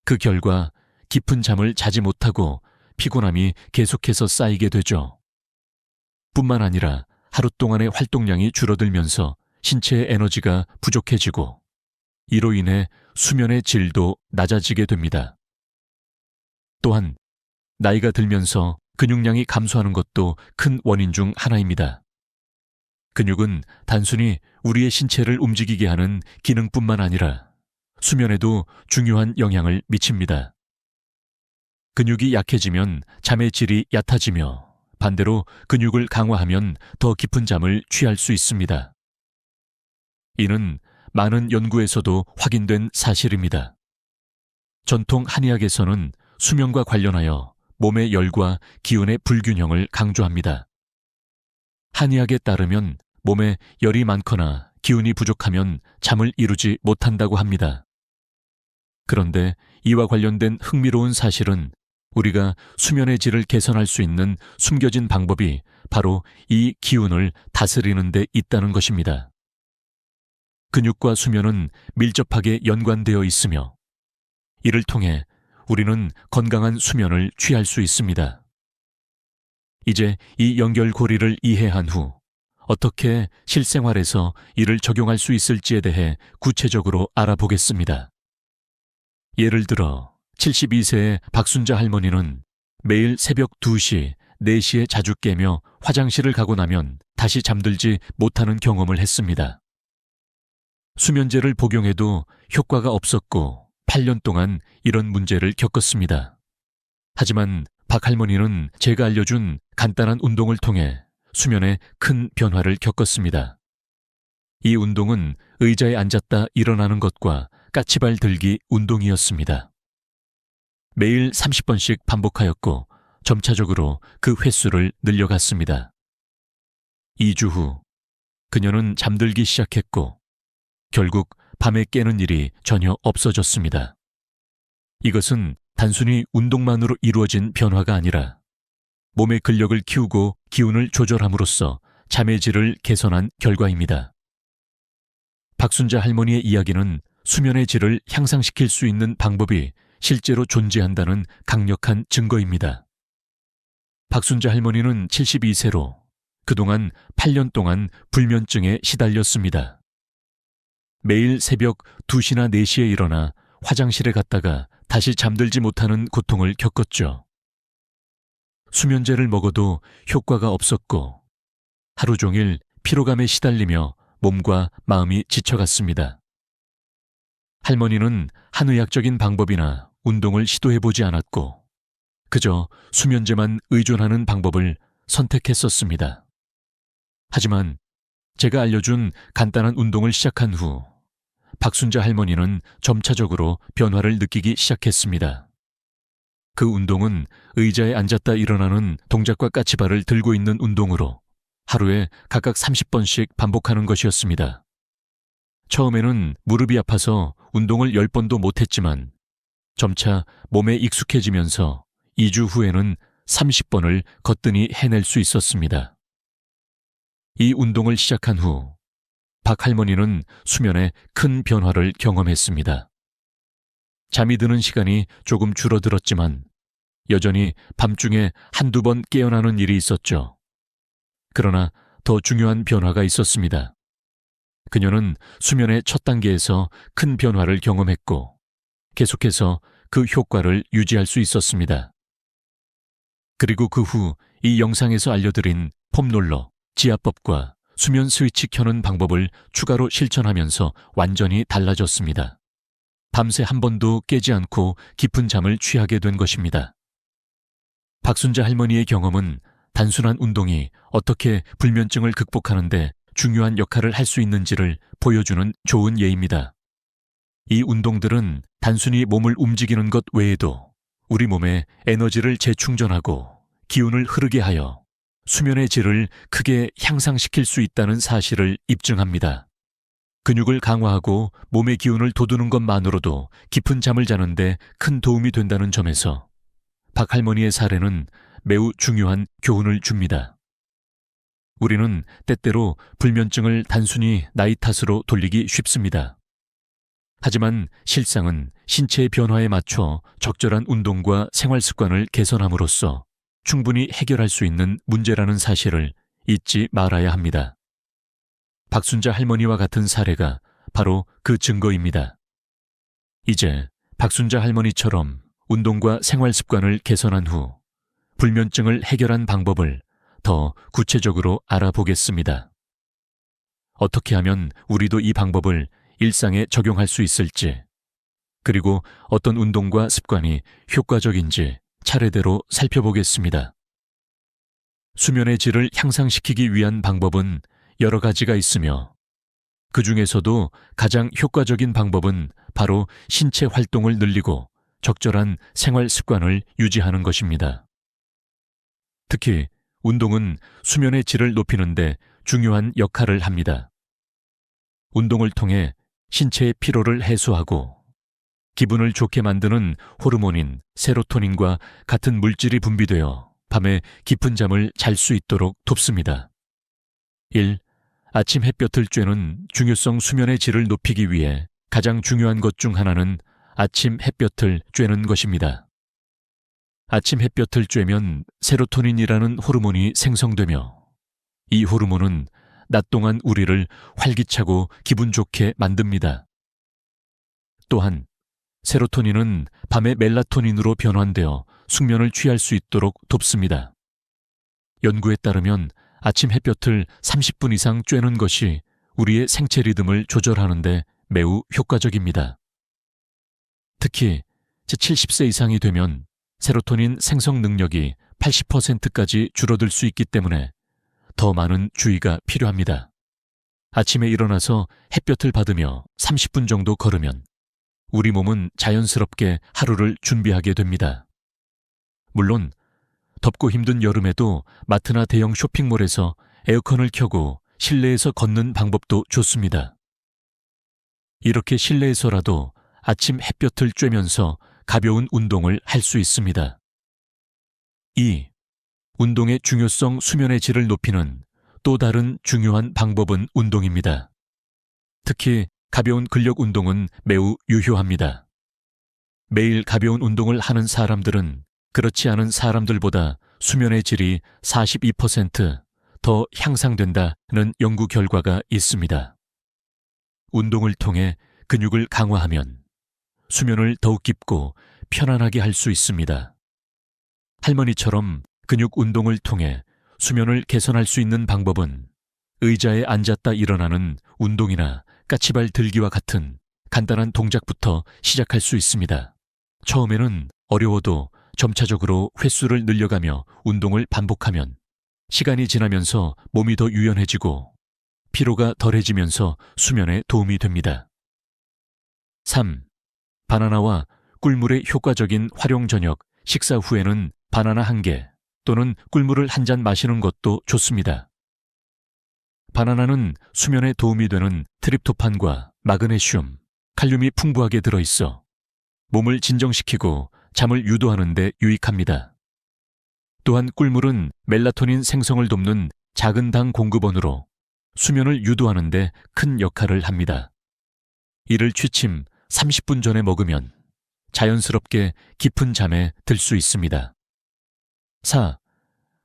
그 결과 깊은 잠을 자지 못하고 피곤함이 계속해서 쌓이게 되죠. 뿐만 아니라 하루 동안의 활동량이 줄어들면서 신체의 에너지가 부족해지고 이로 인해 수면의 질도 낮아지게 됩니다. 또한 나이가 들면서 근육량이 감소하는 것도 큰 원인 중 하나입니다. 근육은 단순히 우리의 신체를 움직이게 하는 기능뿐만 아니라 수면에도 중요한 영향을 미칩니다. 근육이 약해지면 잠의 질이 얕아지며 반대로 근육을 강화하면 더 깊은 잠을 취할 수 있습니다. 이는 많은 연구에서도 확인된 사실입니다. 전통 한의학에서는 수면과 관련하여 몸의 열과 기운의 불균형을 강조합니다. 한의학에 따르면 몸에 열이 많거나 기운이 부족하면 잠을 이루지 못한다고 합니다. 그런데 이와 관련된 흥미로운 사실은 우리가 수면의 질을 개선할 수 있는 숨겨진 방법이 바로 이 기운을 다스리는 데 있다는 것입니다. 근육과 수면은 밀접하게 연관되어 있으며 이를 통해 우리는 건강한 수면을 취할 수 있습니다. 이제 이 연결고리를 이해한 후 어떻게 실생활에서 이를 적용할 수 있을지에 대해 구체적으로 알아보겠습니다. 예를 들어 72세의 박순자 할머니는 매일 새벽 2시, 4시에 자주 깨며 화장실을 가고 나면 다시 잠들지 못하는 경험을 했습니다. 수면제를 복용해도 효과가 없었고 8년 동안 이런 문제를 겪었습니다. 하지만 박 할머니는 제가 알려준 간단한 운동을 통해 수면에 큰 변화를 겪었습니다. 이 운동은 의자에 앉았다 일어나는 것과 까치발 들기 운동이었습니다. 매일 30번씩 반복하였고 점차적으로 그 횟수를 늘려갔습니다. 2주 후 그녀는 잠들기 시작했고 결국 밤에 깨는 일이 전혀 없어졌습니다. 이것은 단순히 운동만으로 이루어진 변화가 아니라 몸의 근력을 키우고 기운을 조절함으로써 잠의 질을 개선한 결과입니다. 박순자 할머니의 이야기는 수면의 질을 향상시킬 수 있는 방법이 실제로 존재한다는 강력한 증거입니다. 박순자 할머니는 72세로 그동안 8년 동안 불면증에 시달렸습니다. 매일 새벽 2시나 4시에 일어나 화장실에 갔다가 다시 잠들지 못하는 고통을 겪었죠. 수면제를 먹어도 효과가 없었고 하루 종일 피로감에 시달리며 몸과 마음이 지쳐갔습니다. 할머니는 한의학적인 방법이나 운동을 시도해보지 않았고 그저 수면제만 의존하는 방법을 선택했었습니다. 하지만 제가 알려준 간단한 운동을 시작한 후 박순자 할머니는 점차적으로 변화를 느끼기 시작했습니다. 그 운동은 의자에 앉았다 일어나는 동작과 까치발을 들고 있는 운동으로 하루에 각각 30번씩 반복하는 것이었습니다. 처음에는 무릎이 아파서 운동을 10번도 못했지만 점차 몸에 익숙해지면서 2주 후에는 30번을 거뜬히 해낼 수 있었습니다. 이 운동을 시작한 후 박 할머니는 수면에 큰 변화를 경험했습니다. 잠이 드는 시간이 조금 줄어들었지만 여전히 밤중에 한두 번 깨어나는 일이 있었죠. 그러나 더 중요한 변화가 있었습니다. 그녀는 수면의 첫 단계에서 큰 변화를 경험했고 계속해서 그 효과를 유지할 수 있었습니다. 그리고 그 후 이 영상에서 알려드린 폼롤러, 지압법과 수면 스위치 켜는 방법을 추가로 실천하면서 완전히 달라졌습니다. 밤새 한 번도 깨지 않고 깊은 잠을 취하게 된 것입니다. 박순자 할머니의 경험은 단순한 운동이 어떻게 불면증을 극복하는 데 중요한 역할을 할 수 있는지를 보여주는 좋은 예입니다. 이 운동들은 단순히 몸을 움직이는 것 외에도 우리 몸에 에너지를 재충전하고 기운을 흐르게 하여 수면의 질을 크게 향상시킬 수 있다는 사실을 입증합니다. 근육을 강화하고 몸의 기운을 돋우는 것만으로도 깊은 잠을 자는데 큰 도움이 된다는 점에서 박 할머니의 사례는 매우 중요한 교훈을 줍니다. 우리는 때때로 불면증을 단순히 나이 탓으로 돌리기 쉽습니다. 하지만 실상은 신체의 변화에 맞춰 적절한 운동과 생활 습관을 개선함으로써 충분히 해결할 수 있는 문제라는 사실을 잊지 말아야 합니다. 박순자 할머니와 같은 사례가 바로 그 증거입니다. 이제 박순자 할머니처럼 운동과 생활 습관을 개선한 후 불면증을 해결한 방법을 더 구체적으로 알아보겠습니다. 어떻게 하면 우리도 이 방법을 일상에 적용할 수 있을지, 그리고 어떤 운동과 습관이 효과적인지 차례대로 살펴보겠습니다. 수면의 질을 향상시키기 위한 방법은 여러 가지가 있으며, 그 중에서도 가장 효과적인 방법은 바로 신체 활동을 늘리고 적절한 생활 습관을 유지하는 것입니다. 특히 운동은 수면의 질을 높이는 데 중요한 역할을 합니다. 운동을 통해 신체의 피로를 해소하고 기분을 좋게 만드는 호르몬인 세로토닌과 같은 물질이 분비되어 밤에 깊은 잠을 잘 수 있도록 돕습니다. 1. 아침 햇볕을 쬐는 중요성. 수면의 질을 높이기 위해 가장 중요한 것 중 하나는 아침 햇볕을 쬐는 것입니다. 아침 햇볕을 쬐면 세로토닌이라는 호르몬이 생성되며, 이 호르몬은 낮 동안 우리를 활기차고 기분 좋게 만듭니다. 또한 세로토닌은 밤에 멜라토닌으로 변환되어 숙면을 취할 수 있도록 돕습니다. 연구에 따르면 아침 햇볕을 30분 이상 쬐는 것이 우리의 생체 리듬을 조절하는 데 매우 효과적입니다. 특히 70세 이상이 되면 세로토닌 생성 능력이 80%까지 줄어들 수 있기 때문에 더 많은 주의가 필요합니다. 아침에 일어나서 햇볕을 받으며 30분 정도 걸으면 우리 몸은 자연스럽게 하루를 준비하게 됩니다. 물론 덥고 힘든 여름에도 마트나 대형 쇼핑몰에서 에어컨을 켜고 실내에서 걷는 방법도 좋습니다. 이렇게 실내에서라도 아침 햇볕을 쬐면서 가벼운 운동을 할 수 있습니다. 2. 운동의 중요성. 수면의 질을 높이는 또 다른 중요한 방법은 운동입니다. 특히 가벼운 근력 운동은 매우 유효합니다. 매일 가벼운 운동을 하는 사람들은 그렇지 않은 사람들보다 수면의 질이 42% 향상된다는 연구 결과가 있습니다. 운동을 통해 근육을 강화하면 수면을 더욱 깊고 편안하게 할 수 있습니다. 할머니처럼 근육 운동을 통해 수면을 개선할 수 있는 방법은 의자에 앉았다 일어나는 운동이나 까치발 들기와 같은 간단한 동작부터 시작할 수 있습니다. 처음에는 어려워도 점차적으로 횟수를 늘려가며 운동을 반복하면 시간이 지나면서 몸이 더 유연해지고 피로가 덜해지면서 수면에 도움이 됩니다. 3. 바나나와 꿀물의 효과적인 활용. 저녁 식사 후에는 바나나 1개 또는 꿀물을 한 잔 마시는 것도 좋습니다. 바나나는 수면에 도움이 되는 트립토판과 마그네슘, 칼륨이 풍부하게 들어있어 몸을 진정시키고 잠을 유도하는 데 유익합니다. 또한 꿀물은 멜라토닌 생성을 돕는 작은 당 공급원으로 수면을 유도하는 데 큰 역할을 합니다. 이를 취침 30분 전에 먹으면 자연스럽게 깊은 잠에 들 수 있습니다. 4.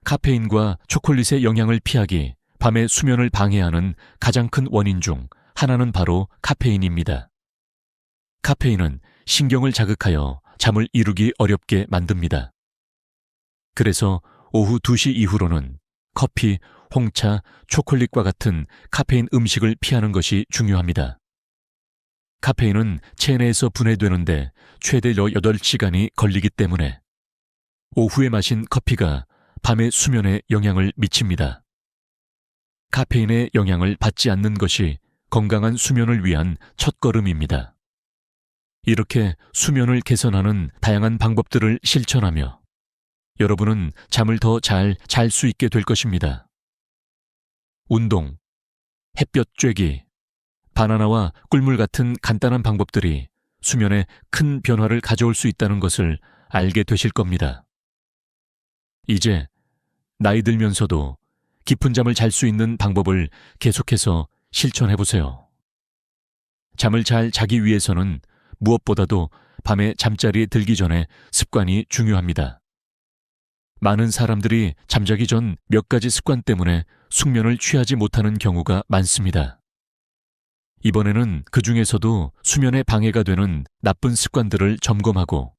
카페인과 초콜릿의 영향을 피하기. 밤의 수면을 방해하는 가장 큰 원인 중 하나는 바로 카페인입니다. 카페인은 신경을 자극하여 잠을 이루기 어렵게 만듭니다. 그래서 오후 2시 이후로는 커피, 홍차, 초콜릿과 같은 카페인 음식을 피하는 것이 중요합니다. 카페인은 체내에서 분해되는데 최대 8시간이 걸리기 때문에 오후에 마신 커피가 밤의 수면에 영향을 미칩니다. 카페인의 영향을 받지 않는 것이 건강한 수면을 위한 첫걸음입니다. 이렇게 수면을 개선하는 다양한 방법들을 실천하며 여러분은 잠을 더 잘 잘 수 있게 될 것입니다. 운동, 햇볕 쬐기, 바나나와 꿀물 같은 간단한 방법들이 수면에 큰 변화를 가져올 수 있다는 것을 알게 되실 겁니다. 이제 나이 들면서도 깊은 잠을 잘 수 있는 방법을 계속해서 실천해보세요. 잠을 잘 자기 위해서는 무엇보다도 밤에 잠자리에 들기 전에 습관이 중요합니다. 많은 사람들이 잠자기 전 몇 가지 습관 때문에 숙면을 취하지 못하는 경우가 많습니다. 이번에는 그 중에서도 수면에 방해가 되는 나쁜 습관들을 점검하고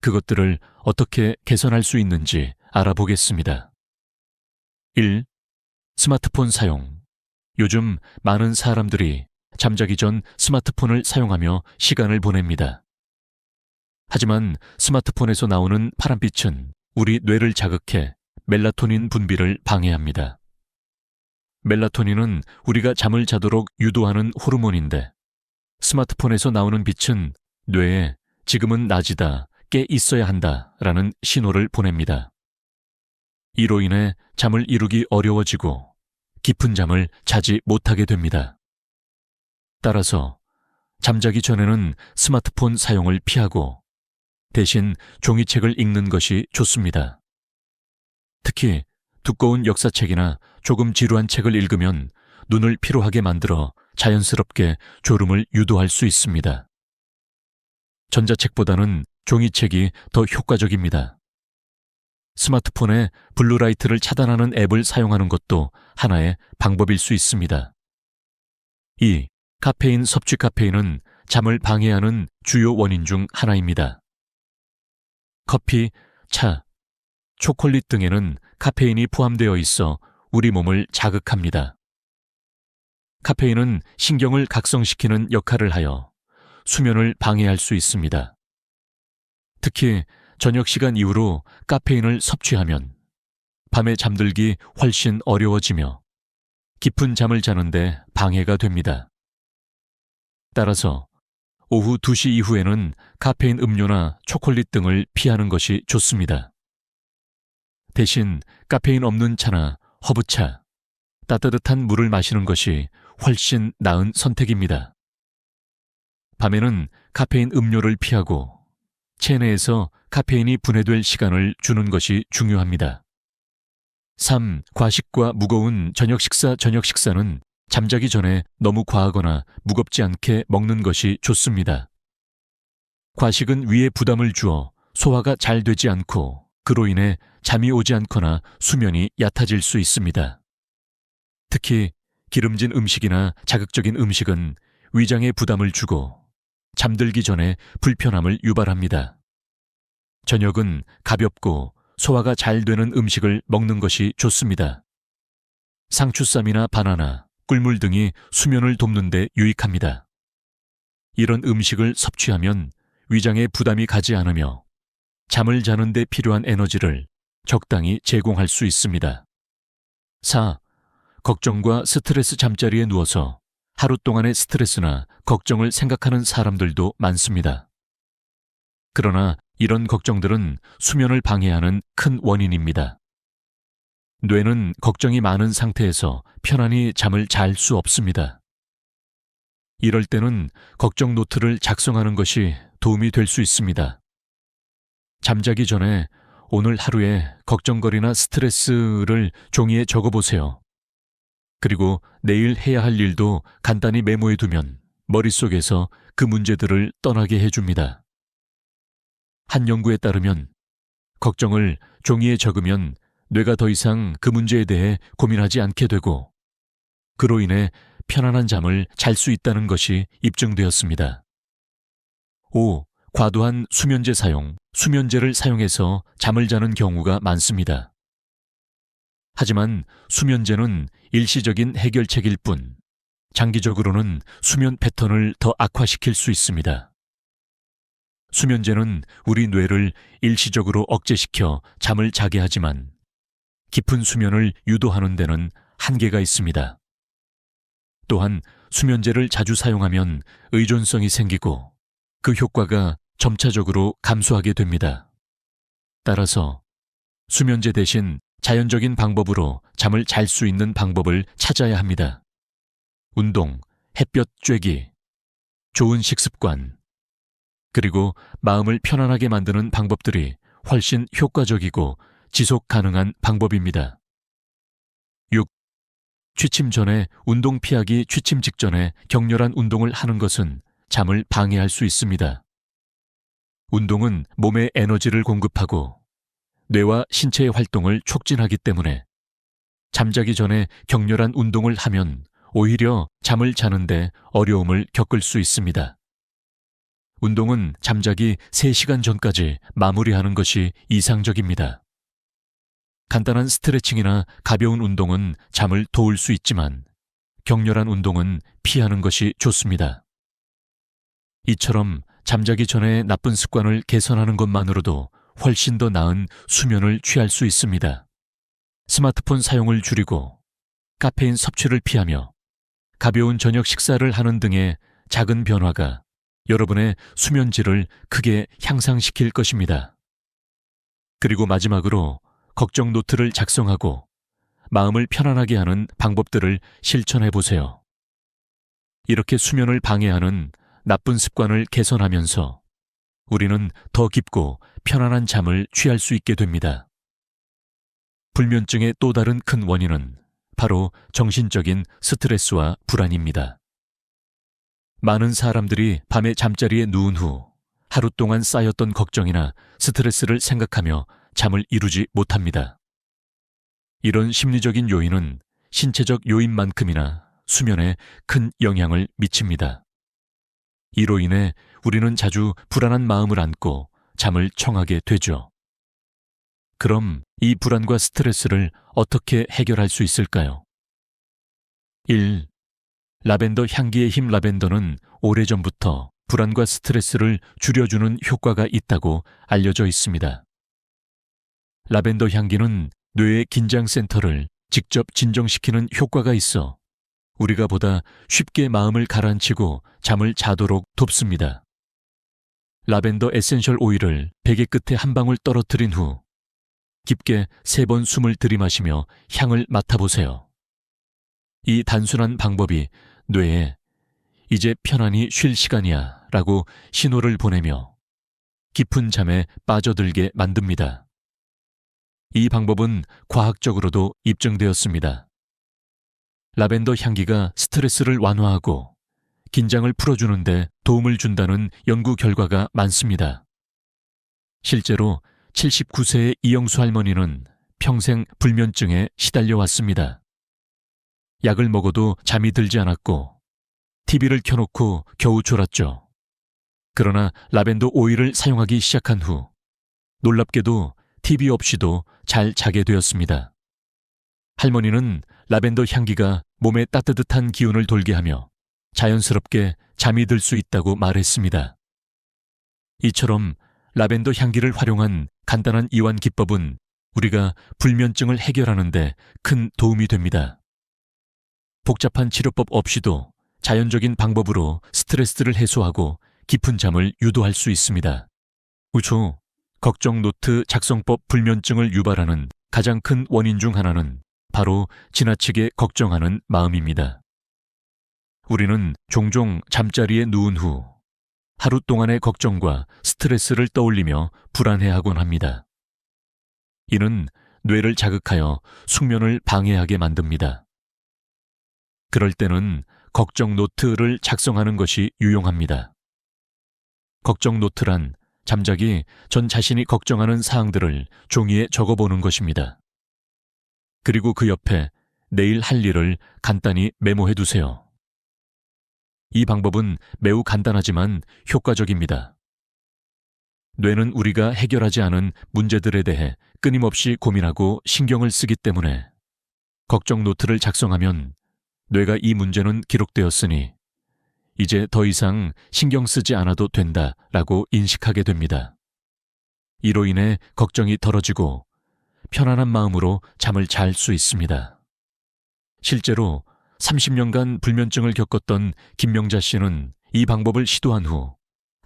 그것들을 어떻게 개선할 수 있는지 알아보겠습니다. 1. 스마트폰 사용. 요즘 많은 사람들이 잠자기 전 스마트폰을 사용하며 시간을 보냅니다. 하지만 스마트폰에서 나오는 파란빛은 우리 뇌를 자극해 멜라토닌 분비를 방해합니다. 멜라토닌은 우리가 잠을 자도록 유도하는 호르몬인데 스마트폰에서 나오는 빛은 뇌에 지금은 낮이다, 깨 있어야 한다라는 신호를 보냅니다. 이로 인해 잠을 이루기 어려워지고 깊은 잠을 자지 못하게 됩니다. 따라서 잠자기 전에는 스마트폰 사용을 피하고 대신 종이책을 읽는 것이 좋습니다. 특히 두꺼운 역사책이나 조금 지루한 책을 읽으면 눈을 피로하게 만들어 자연스럽게 졸음을 유도할 수 있습니다. 전자책보다는 종이책이 더 효과적입니다. 스마트폰에 블루라이트를 차단하는 앱을 사용하는 것도 하나의 방법일 수 있습니다. 2. 카페인 섭취. 카페인은 잠을 방해하는 주요 원인 중 하나입니다. 커피, 차, 초콜릿 등에는 카페인이 포함되어 있어 우리 몸을 자극합니다. 카페인은 신경을 각성시키는 역할을 하여 수면을 방해할 수 있습니다. 특히 저녁 시간 이후로 카페인을 섭취하면 밤에 잠들기 훨씬 어려워지며 깊은 잠을 자는데 방해가 됩니다. 따라서 오후 2시 이후에는 카페인 음료나 초콜릿 등을 피하는 것이 좋습니다. 대신 카페인 없는 차나 허브차, 따뜻한 물을 마시는 것이 훨씬 나은 선택입니다. 밤에는 카페인 음료를 피하고 체내에서 카페인이 분해될 시간을 주는 것이 중요합니다. 3. 과식과 무거운 저녁 식사는 잠자기 전에 너무 과하거나 무겁지 않게 먹는 것이 좋습니다. 과식은 위에 부담을 주어 소화가 잘 되지 않고 그로 인해 잠이 오지 않거나 수면이 얕아질 수 있습니다. 특히 기름진 음식이나 자극적인 음식은 위장에 부담을 주고 잠들기 전에 불편함을 유발합니다. 저녁은 가볍고 소화가 잘 되는 음식을 먹는 것이 좋습니다. 상추쌈이나 바나나, 꿀물 등이 수면을 돕는 데 유익합니다. 이런 음식을 섭취하면 위장에 부담이 가지 않으며 잠을 자는 데 필요한 에너지를 적당히 제공할 수 있습니다. 4. 걱정과 스트레스. 잠자리에 누워서 하루 동안의 스트레스나 걱정을 생각하는 사람들도 많습니다. 그러나 이런 걱정들은 수면을 방해하는 큰 원인입니다. 뇌는 걱정이 많은 상태에서 편안히 잠을 잘 수 없습니다. 이럴 때는 걱정 노트를 작성하는 것이 도움이 될 수 있습니다. 잠자기 전에 오늘 하루의 걱정거리나 스트레스를 종이에 적어보세요. 그리고 내일 해야 할 일도 간단히 메모해두면 머릿속에서 그 문제들을 떠나게 해줍니다. 한 연구에 따르면 걱정을 종이에 적으면 뇌가 더 이상 그 문제에 대해 고민하지 않게 되고 그로 인해 편안한 잠을 잘 수 있다는 것이 입증되었습니다. 5. 과도한 수면제 사용. 수면제를 사용해서 잠을 자는 경우가 많습니다. 하지만 수면제는 일시적인 해결책일 뿐 장기적으로는 수면 패턴을 더 악화시킬 수 있습니다. 수면제는 우리 뇌를 일시적으로 억제시켜 잠을 자게 하지만 깊은 수면을 유도하는 데는 한계가 있습니다. 또한 수면제를 자주 사용하면 의존성이 생기고 그 효과가 점차적으로 감소하게 됩니다. 따라서 수면제 대신 자연적인 방법으로 잠을 잘 수 있는 방법을 찾아야 합니다. 운동, 햇볕 쬐기, 좋은 식습관, 그리고 마음을 편안하게 만드는 방법들이 훨씬 효과적이고 지속 가능한 방법입니다. 6. 취침 전에 운동 피하기. 취침 직전에 격렬한 운동을 하는 것은 잠을 방해할 수 있습니다. 운동은 몸에 에너지를 공급하고 뇌와 신체의 활동을 촉진하기 때문에 잠자기 전에 격렬한 운동을 하면 오히려 잠을 자는데 어려움을 겪을 수 있습니다. 운동은 잠자기 3시간 전까지 마무리하는 것이 이상적입니다. 간단한 스트레칭이나 가벼운 운동은 잠을 도울 수 있지만 격렬한 운동은 피하는 것이 좋습니다. 이처럼 잠자기 전에 나쁜 습관을 개선하는 것만으로도 훨씬 더 나은 수면을 취할 수 있습니다. 스마트폰 사용을 줄이고 카페인 섭취를 피하며 가벼운 저녁 식사를 하는 등의 작은 변화가 여러분의 수면질을 크게 향상시킬 것입니다. 그리고 마지막으로 걱정 노트를 작성하고 마음을 편안하게 하는 방법들을 실천해 보세요. 이렇게 수면을 방해하는 나쁜 습관을 개선하면서 우리는 더 깊고 편안한 잠을 취할 수 있게 됩니다. 불면증의 또 다른 큰 원인은 바로 정신적인 스트레스와 불안입니다. 많은 사람들이 밤에 잠자리에 누운 후 하루 동안 쌓였던 걱정이나 스트레스를 생각하며 잠을 이루지 못합니다. 이런 심리적인 요인은 신체적 요인만큼이나 수면에 큰 영향을 미칩니다. 이로 인해 우리는 자주 불안한 마음을 안고 잠을 청하게 되죠. 그럼 이 불안과 스트레스를 어떻게 해결할 수 있을까요? 1. 라벤더 향기의 힘. 라벤더는 오래전부터 불안과 스트레스를 줄여주는 효과가 있다고 알려져 있습니다. 라벤더 향기는 뇌의 긴장센터를 직접 진정시키는 효과가 있어 우리가 보다 쉽게 마음을 가라앉히고 잠을 자도록 돕습니다. 라벤더 에센셜 오일을 베개 끝에 한 방울 떨어뜨린 후 깊게 3번 숨을 들이마시며 향을 맡아보세요. 이 단순한 방법이 뇌에 이제 편안히 쉴 시간이야 라고 신호를 보내며 깊은 잠에 빠져들게 만듭니다. 이 방법은 과학적으로도 입증되었습니다. 라벤더 향기가 스트레스를 완화하고 긴장을 풀어주는데 도움을 준다는 연구 결과가 많습니다. 실제로 79세의 이영수 할머니는 평생 불면증에 시달려 왔습니다. 약을 먹어도 잠이 들지 않았고 TV를 켜놓고 겨우 졸았죠. 그러나 라벤더 오일을 사용하기 시작한 후 놀랍게도 TV 없이도 잘 자게 되었습니다. 할머니는 라벤더 향기가 몸에 따뜻한 기운을 돌게 하며 자연스럽게 잠이 들 수 있다고 말했습니다. 이처럼 라벤더 향기를 활용한 간단한 이완 기법은 우리가 불면증을 해결하는 데 큰 도움이 됩니다. 복잡한 치료법 없이도 자연적인 방법으로 스트레스를 해소하고 깊은 잠을 유도할 수 있습니다. 우초, 걱정 노트 작성법. 불면증을 유발하는 가장 큰 원인 중 하나는 바로 지나치게 걱정하는 마음입니다. 우리는 종종 잠자리에 누운 후 하루 동안의 걱정과 스트레스를 떠올리며 불안해하곤 합니다. 이는 뇌를 자극하여 숙면을 방해하게 만듭니다. 그럴 때는 걱정 노트를 작성하는 것이 유용합니다. 걱정 노트란 잠자기 전 자신이 걱정하는 사항들을 종이에 적어보는 것입니다. 그리고 그 옆에 내일 할 일을 간단히 메모해 두세요. 이 방법은 매우 간단하지만 효과적입니다. 뇌는 우리가 해결하지 않은 문제들에 대해 끊임없이 고민하고 신경을 쓰기 때문에 걱정 노트를 작성하면 뇌가 이 문제는 기록되었으니 이제 더 이상 신경 쓰지 않아도 된다라고 인식하게 됩니다. 이로 인해 걱정이 덜어지고 편안한 마음으로 잠을 잘 수 있습니다. 실제로 30년간 불면증을 겪었던 김명자 씨는 이 방법을 시도한 후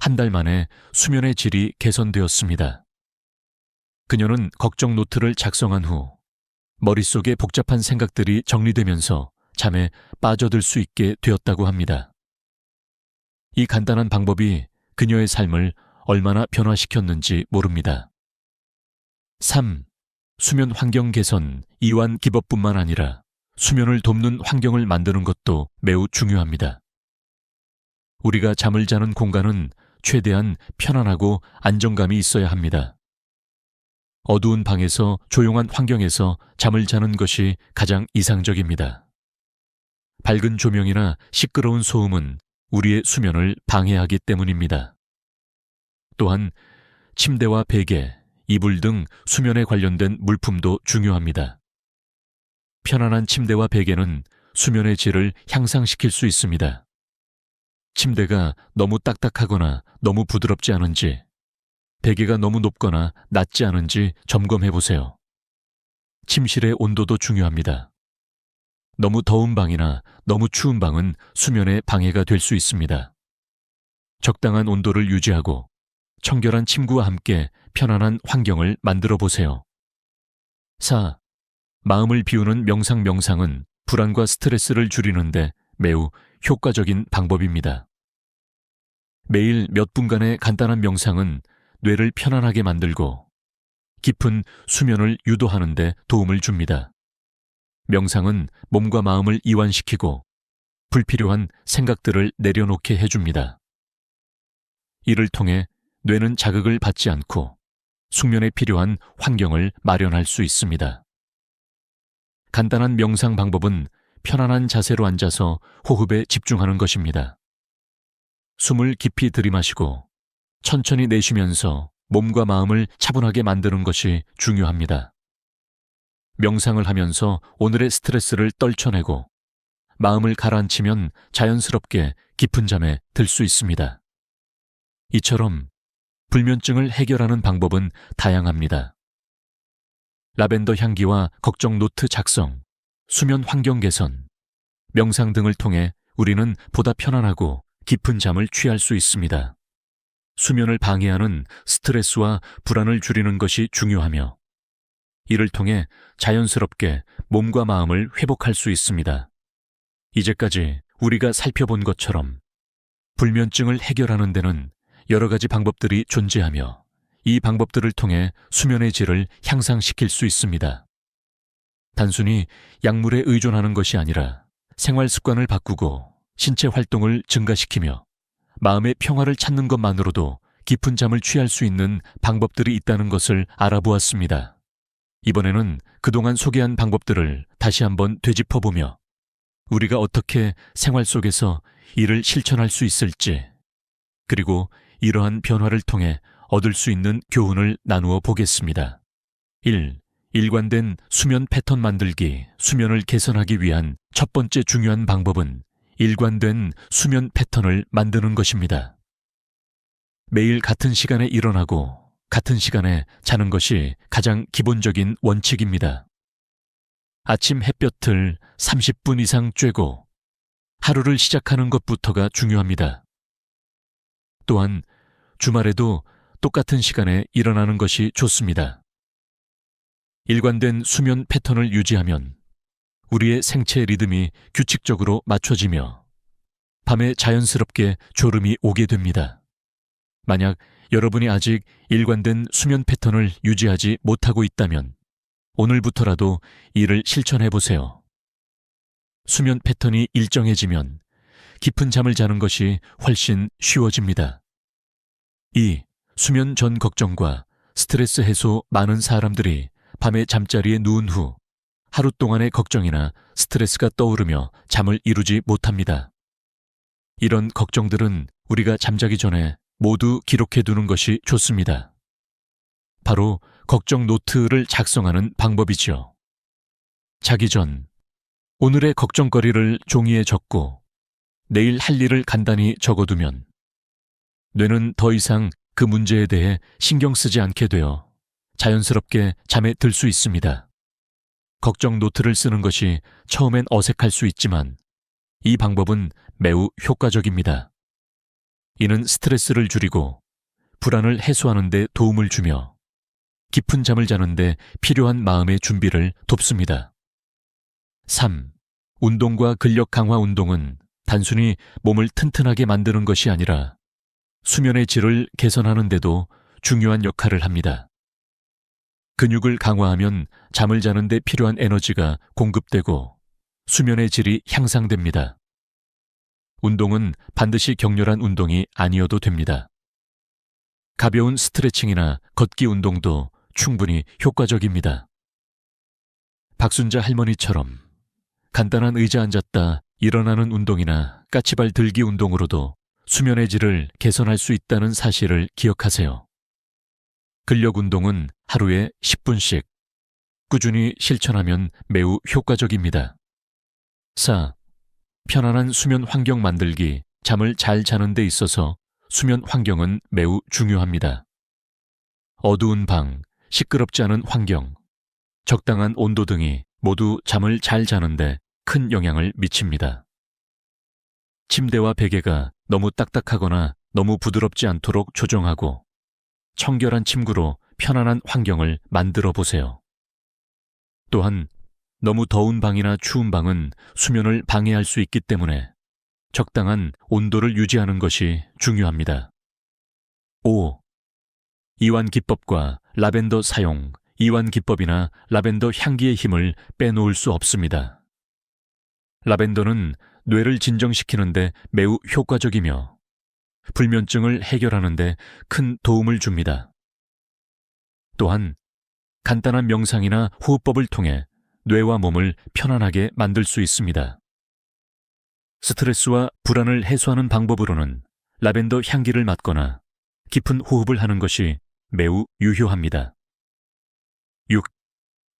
한 달 만에 수면의 질이 개선되었습니다. 그녀는 걱정 노트를 작성한 후 머릿속에 복잡한 생각들이 정리되면서 잠에 빠져들 수 있게 되었다고 합니다. 이 간단한 방법이 그녀의 삶을 얼마나 변화시켰는지 모릅니다. 3. 수면 환경 개선. 이완 기법뿐만 아니라 수면을 돕는 환경을 만드는 것도 매우 중요합니다. 우리가 잠을 자는 공간은 최대한 편안하고 안정감이 있어야 합니다. 어두운 방에서 조용한 환경에서 잠을 자는 것이 가장 이상적입니다. 밝은 조명이나 시끄러운 소음은 우리의 수면을 방해하기 때문입니다. 또한 침대와 베개, 이불 등 수면에 관련된 물품도 중요합니다. 편안한 침대와 베개는 수면의 질을 향상시킬 수 있습니다. 침대가 너무 딱딱하거나 너무 부드럽지 않은지, 베개가 너무 높거나 낮지 않은지 점검해 보세요. 침실의 온도도 중요합니다. 너무 더운 방이나 너무 추운 방은 수면에 방해가 될 수 있습니다. 적당한 온도를 유지하고 청결한 침구와 함께 편안한 환경을 만들어 보세요. 4. 마음을 비우는 명상은 불안과 스트레스를 줄이는데 매우 효과적인 방법입니다. 매일 몇 분간의 간단한 명상은 뇌를 편안하게 만들고 깊은 수면을 유도하는 데 도움을 줍니다. 명상은 몸과 마음을 이완시키고 불필요한 생각들을 내려놓게 해줍니다. 이를 통해 뇌는 자극을 받지 않고 숙면에 필요한 환경을 마련할 수 있습니다. 간단한 명상 방법은 편안한 자세로 앉아서 호흡에 집중하는 것입니다. 숨을 깊이 들이마시고 천천히 내쉬면서 몸과 마음을 차분하게 만드는 것이 중요합니다. 명상을 하면서 오늘의 스트레스를 떨쳐내고 마음을 가라앉히면 자연스럽게 깊은 잠에 들 수 있습니다. 이처럼 불면증을 해결하는 방법은 다양합니다. 라벤더 향기와 걱정 노트 작성, 수면 환경 개선, 명상 등을 통해 우리는 보다 편안하고 깊은 잠을 취할 수 있습니다. 수면을 방해하는 스트레스와 불안을 줄이는 것이 중요하며 이를 통해 자연스럽게 몸과 마음을 회복할 수 있습니다. 이제까지 우리가 살펴본 것처럼 불면증을 해결하는 데는 여러 가지 방법들이 존재하며 이 방법들을 통해 수면의 질을 향상시킬 수 있습니다. 단순히 약물에 의존하는 것이 아니라 생활 습관을 바꾸고 신체 활동을 증가시키며 마음의 평화를 찾는 것만으로도 깊은 잠을 취할 수 있는 방법들이 있다는 것을 알아보았습니다. 이번에는 그동안 소개한 방법들을 다시 한번 되짚어보며 우리가 어떻게 생활 속에서 이를 실천할 수 있을지, 그리고 이러한 변화를 통해 얻을 수 있는 교훈을 나누어 보겠습니다. 1. 일관된 수면 패턴 만들기, 수면을 개선하기 위한 첫 번째 중요한 방법은 일관된 수면 패턴을 만드는 것입니다. 매일 같은 시간에 일어나고 같은 시간에 자는 것이 가장 기본적인 원칙입니다. 아침 햇볕을 30분 이상 쬐고 하루를 시작하는 것부터가 중요합니다. 또한 주말에도 똑같은 시간에 일어나는 것이 좋습니다. 일관된 수면 패턴을 유지하면 우리의 생체 리듬이 규칙적으로 맞춰지며 밤에 자연스럽게 졸음이 오게 됩니다. 만약 여러분이 아직 일관된 수면 패턴을 유지하지 못하고 있다면 오늘부터라도 이를 실천해 보세요. 수면 패턴이 일정해지면 깊은 잠을 자는 것이 훨씬 쉬워집니다. 2. 수면 전 걱정과 스트레스 해소. 많은 사람들이 밤에 잠자리에 누운 후 하루 동안의 걱정이나 스트레스가 떠오르며 잠을 이루지 못합니다. 이런 걱정들은 우리가 잠자기 전에 모두 기록해 두는 것이 좋습니다. 바로 걱정 노트를 작성하는 방법이지요. 자기 전 오늘의 걱정거리를 종이에 적고 내일 할 일을 간단히 적어두면 뇌는 더 이상 그 문제에 대해 신경 쓰지 않게 되어 자연스럽게 잠에 들 수 있습니다. 걱정 노트를 쓰는 것이 처음엔 어색할 수 있지만 이 방법은 매우 효과적입니다. 이는 스트레스를 줄이고 불안을 해소하는 데 도움을 주며 깊은 잠을 자는 데 필요한 마음의 준비를 돕습니다. 3. 운동과 근력 강화. 운동은 단순히 몸을 튼튼하게 만드는 것이 아니라 수면의 질을 개선하는 데도 중요한 역할을 합니다. 근육을 강화하면 잠을 자는 데 필요한 에너지가 공급되고 수면의 질이 향상됩니다. 운동은 반드시 격렬한 운동이 아니어도 됩니다. 가벼운 스트레칭이나 걷기 운동도 충분히 효과적입니다. 박순자 할머니처럼 간단한 의자 앉았다 일어나는 운동이나 까치발 들기 운동으로도 수면의 질을 개선할 수 있다는 사실을 기억하세요. 근력 운동은 하루에 10분씩 꾸준히 실천하면 매우 효과적입니다. 4. 편안한 수면 환경 만들기. 잠을 잘 자는 데 있어서 수면 환경은 매우 중요합니다. 어두운 방, 시끄럽지 않은 환경, 적당한 온도 등이 모두 잠을 잘 자는데 큰 영향을 미칩니다. 침대와 베개가 너무 딱딱하거나 너무 부드럽지 않도록 조정하고 청결한 침구로 편안한 환경을 만들어 보세요. 또한 너무 더운 방이나 추운 방은 수면을 방해할 수 있기 때문에 적당한 온도를 유지하는 것이 중요합니다. 5. 이완 기법과 라벤더 사용. 이완 기법이나 라벤더 향기의 힘을 빼놓을 수 없습니다. 라벤더는 뇌를 진정시키는데 매우 효과적이며 불면증을 해결하는데 큰 도움을 줍니다. 또한 간단한 명상이나 호흡법을 통해 뇌와 몸을 편안하게 만들 수 있습니다. 스트레스와 불안을 해소하는 방법으로는 라벤더 향기를 맡거나 깊은 호흡을 하는 것이 매우 유효합니다. 6.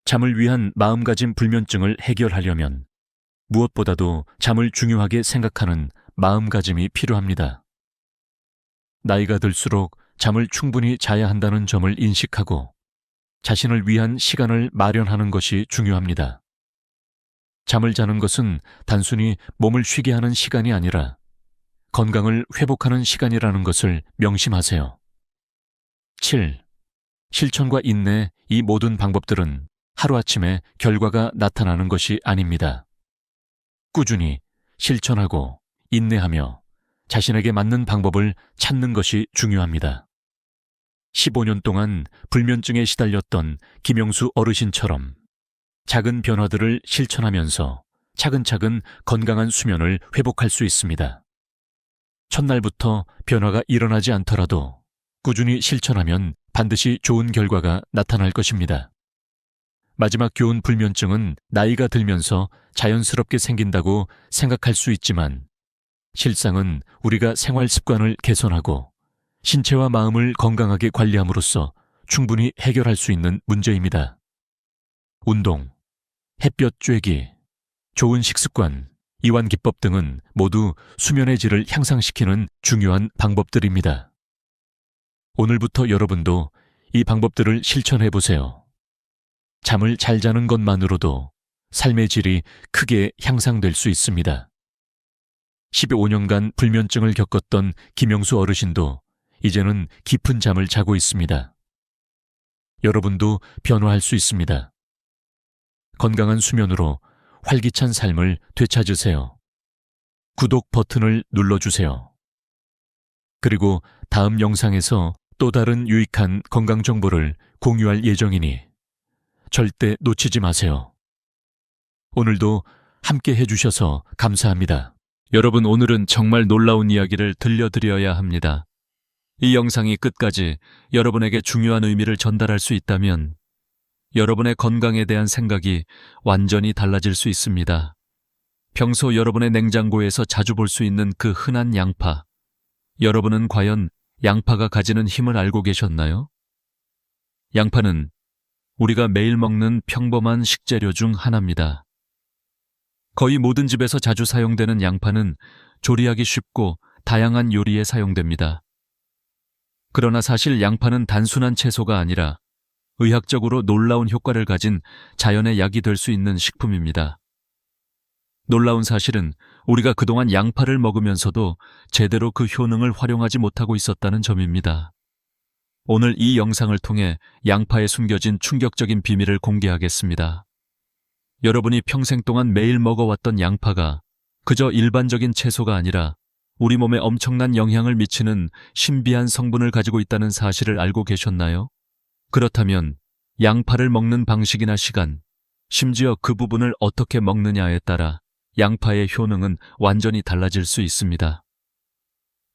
잠을 위한 마음가짐. 불면증을 해결하려면 무엇보다도 잠을 중요하게 생각하는 마음가짐이 필요합니다. 나이가 들수록 잠을 충분히 자야 한다는 점을 인식하고 자신을 위한 시간을 마련하는 것이 중요합니다. 잠을 자는 것은 단순히 몸을 쉬게 하는 시간이 아니라 건강을 회복하는 시간이라는 것을 명심하세요. 7. 실천과 인내. 이 모든 방법들은 하루아침에 결과가 나타나는 것이 아닙니다. 꾸준히 실천하고 인내하며 자신에게 맞는 방법을 찾는 것이 중요합니다. 15년 동안 불면증에 시달렸던 김영수 어르신처럼 작은 변화들을 실천하면서 차근차근 건강한 수면을 회복할 수 있습니다. 첫날부터 변화가 일어나지 않더라도 꾸준히 실천하면 반드시 좋은 결과가 나타날 것입니다. 마지막 교훈. 불면증은 나이가 들면서 자연스럽게 생긴다고 생각할 수 있지만 실상은 우리가 생활 습관을 개선하고 신체와 마음을 건강하게 관리함으로써 충분히 해결할 수 있는 문제입니다. 운동, 햇볕 쬐기, 좋은 식습관, 이완 기법 등은 모두 수면의 질을 향상시키는 중요한 방법들입니다. 오늘부터 여러분도 이 방법들을 실천해 보세요. 잠을 잘 자는 것만으로도 삶의 질이 크게 향상될 수 있습니다. 15년간 불면증을 겪었던 김영수 어르신도 이제는 깊은 잠을 자고 있습니다. 여러분도 변화할 수 있습니다. 건강한 수면으로 활기찬 삶을 되찾으세요. 구독 버튼을 눌러주세요. 그리고 다음 영상에서 또 다른 유익한 건강 정보를 공유할 예정이니 절대 놓치지 마세요. 오늘도 함께 해주셔서 감사합니다. 여러분, 오늘은 정말 놀라운 이야기를 들려드려야 합니다. 이 영상이 끝까지 여러분에게 중요한 의미를 전달할 수 있다면 여러분의 건강에 대한 생각이 완전히 달라질 수 있습니다. 평소 여러분의 냉장고에서 자주 볼 수 있는 그 흔한 양파. 여러분은 과연 양파가 가지는 힘을 알고 계셨나요? 양파는 우리가 매일 먹는 평범한 식재료 중 하나입니다. 거의 모든 집에서 자주 사용되는 양파는 조리하기 쉽고 다양한 요리에 사용됩니다. 그러나 사실 양파는 단순한 채소가 아니라 의학적으로 놀라운 효과를 가진 자연의 약이 될 수 있는 식품입니다. 놀라운 사실은 우리가 그동안 양파를 먹으면서도 제대로 그 효능을 활용하지 못하고 있었다는 점입니다. 오늘 이 영상을 통해 양파에 숨겨진 충격적인 비밀을 공개하겠습니다. 여러분이 평생 동안 매일 먹어왔던 양파가 그저 일반적인 채소가 아니라 우리 몸에 엄청난 영향을 미치는 신비한 성분을 가지고 있다는 사실을 알고 계셨나요? 그렇다면 양파를 먹는 방식이나 시간, 심지어 그 부분을 어떻게 먹느냐에 따라 양파의 효능은 완전히 달라질 수 있습니다.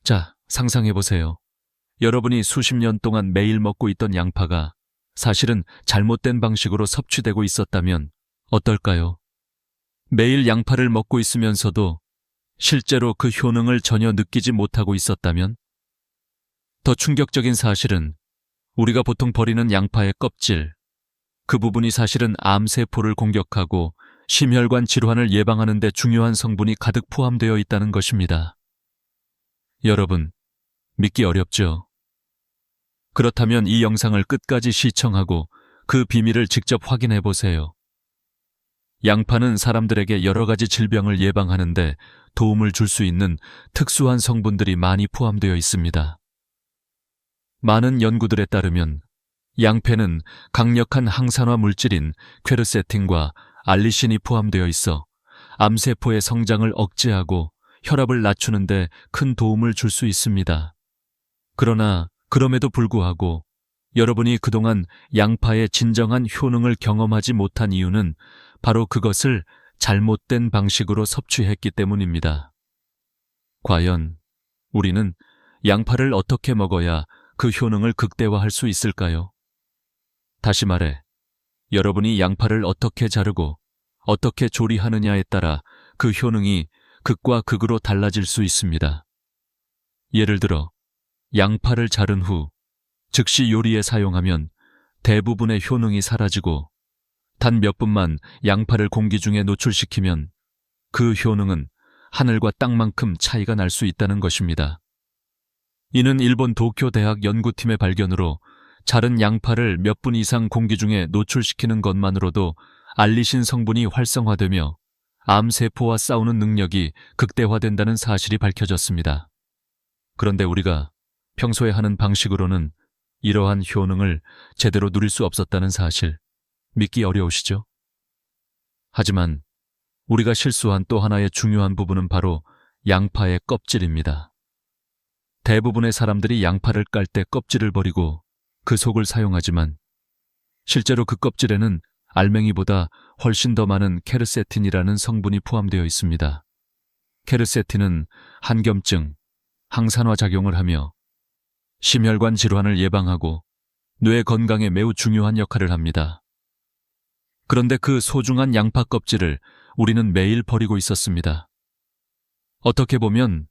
자, 상상해보세요. 여러분이 수십 년 동안 매일 먹고 있던 양파가 사실은 잘못된 방식으로 섭취되고 있었다면 어떨까요? 매일 양파를 먹고 있으면서도 실제로 그 효능을 전혀 느끼지 못하고 있었다면? 더 충격적인 사실은 우리가 보통 버리는 양파의 껍질, 그 부분이 사실은 암세포를 공격하고 심혈관 질환을 예방하는 데 중요한 성분이 가득 포함되어 있다는 것입니다. 여러분, 믿기 어렵죠? 그렇다면 이 영상을 끝까지 시청하고 그 비밀을 직접 확인해 보세요. 양파는 사람들에게 여러 가지 질병을 예방하는 데 도움을 줄 수 있는 특수한 성분들이 많이 포함되어 있습니다. 많은 연구들에 따르면 양패는 강력한 항산화 물질인 퀘르세틴과 알리신이 포함되어 있어 암세포의 성장을 억제하고 혈압을 낮추는 데 큰 도움을 줄 수 있습니다. 그러나 그럼에도 불구하고 여러분이 그동안 양파의 진정한 효능을 경험하지 못한 이유는 바로 그것을 잘못된 방식으로 섭취했기 때문입니다. 과연 우리는 양파를 어떻게 먹어야 그 효능을 극대화할 수 있을까요? 다시 말해, 여러분이 양파를 어떻게 자르고 어떻게 조리하느냐에 따라 그 효능이 극과 극으로 달라질 수 있습니다. 예를 들어, 양파를 자른 후 즉시 요리에 사용하면 대부분의 효능이 사라지고 단 몇 분만 양파를 공기 중에 노출시키면 그 효능은 하늘과 땅만큼 차이가 날 수 있다는 것입니다. 이는 일본 도쿄 대학 연구팀의 발견으로 자른 양파를 몇 분 이상 공기 중에 노출시키는 것만으로도 알리신 성분이 활성화되며 암세포와 싸우는 능력이 극대화된다는 사실이 밝혀졌습니다. 그런데 우리가 평소에 하는 방식으로는 이러한 효능을 제대로 누릴 수 없었다는 사실, 믿기 어려우시죠? 하지만 우리가 실수한 또 하나의 중요한 부분은 바로 양파의 껍질입니다. 대부분의 사람들이 양파를 깔 때 껍질을 버리고 그 속을 사용하지만 실제로 그 껍질에는 알맹이보다 훨씬 더 많은 케르세틴이라는 성분이 포함되어 있습니다. 케르세틴은 한겸증, 항산화 작용을 하며 심혈관 질환을 예방하고 뇌 건강에 매우 중요한 역할을 합니다. 그런데 그 소중한 양파 껍질을 우리는 매일 버리고 있었습니다. 어떻게 보면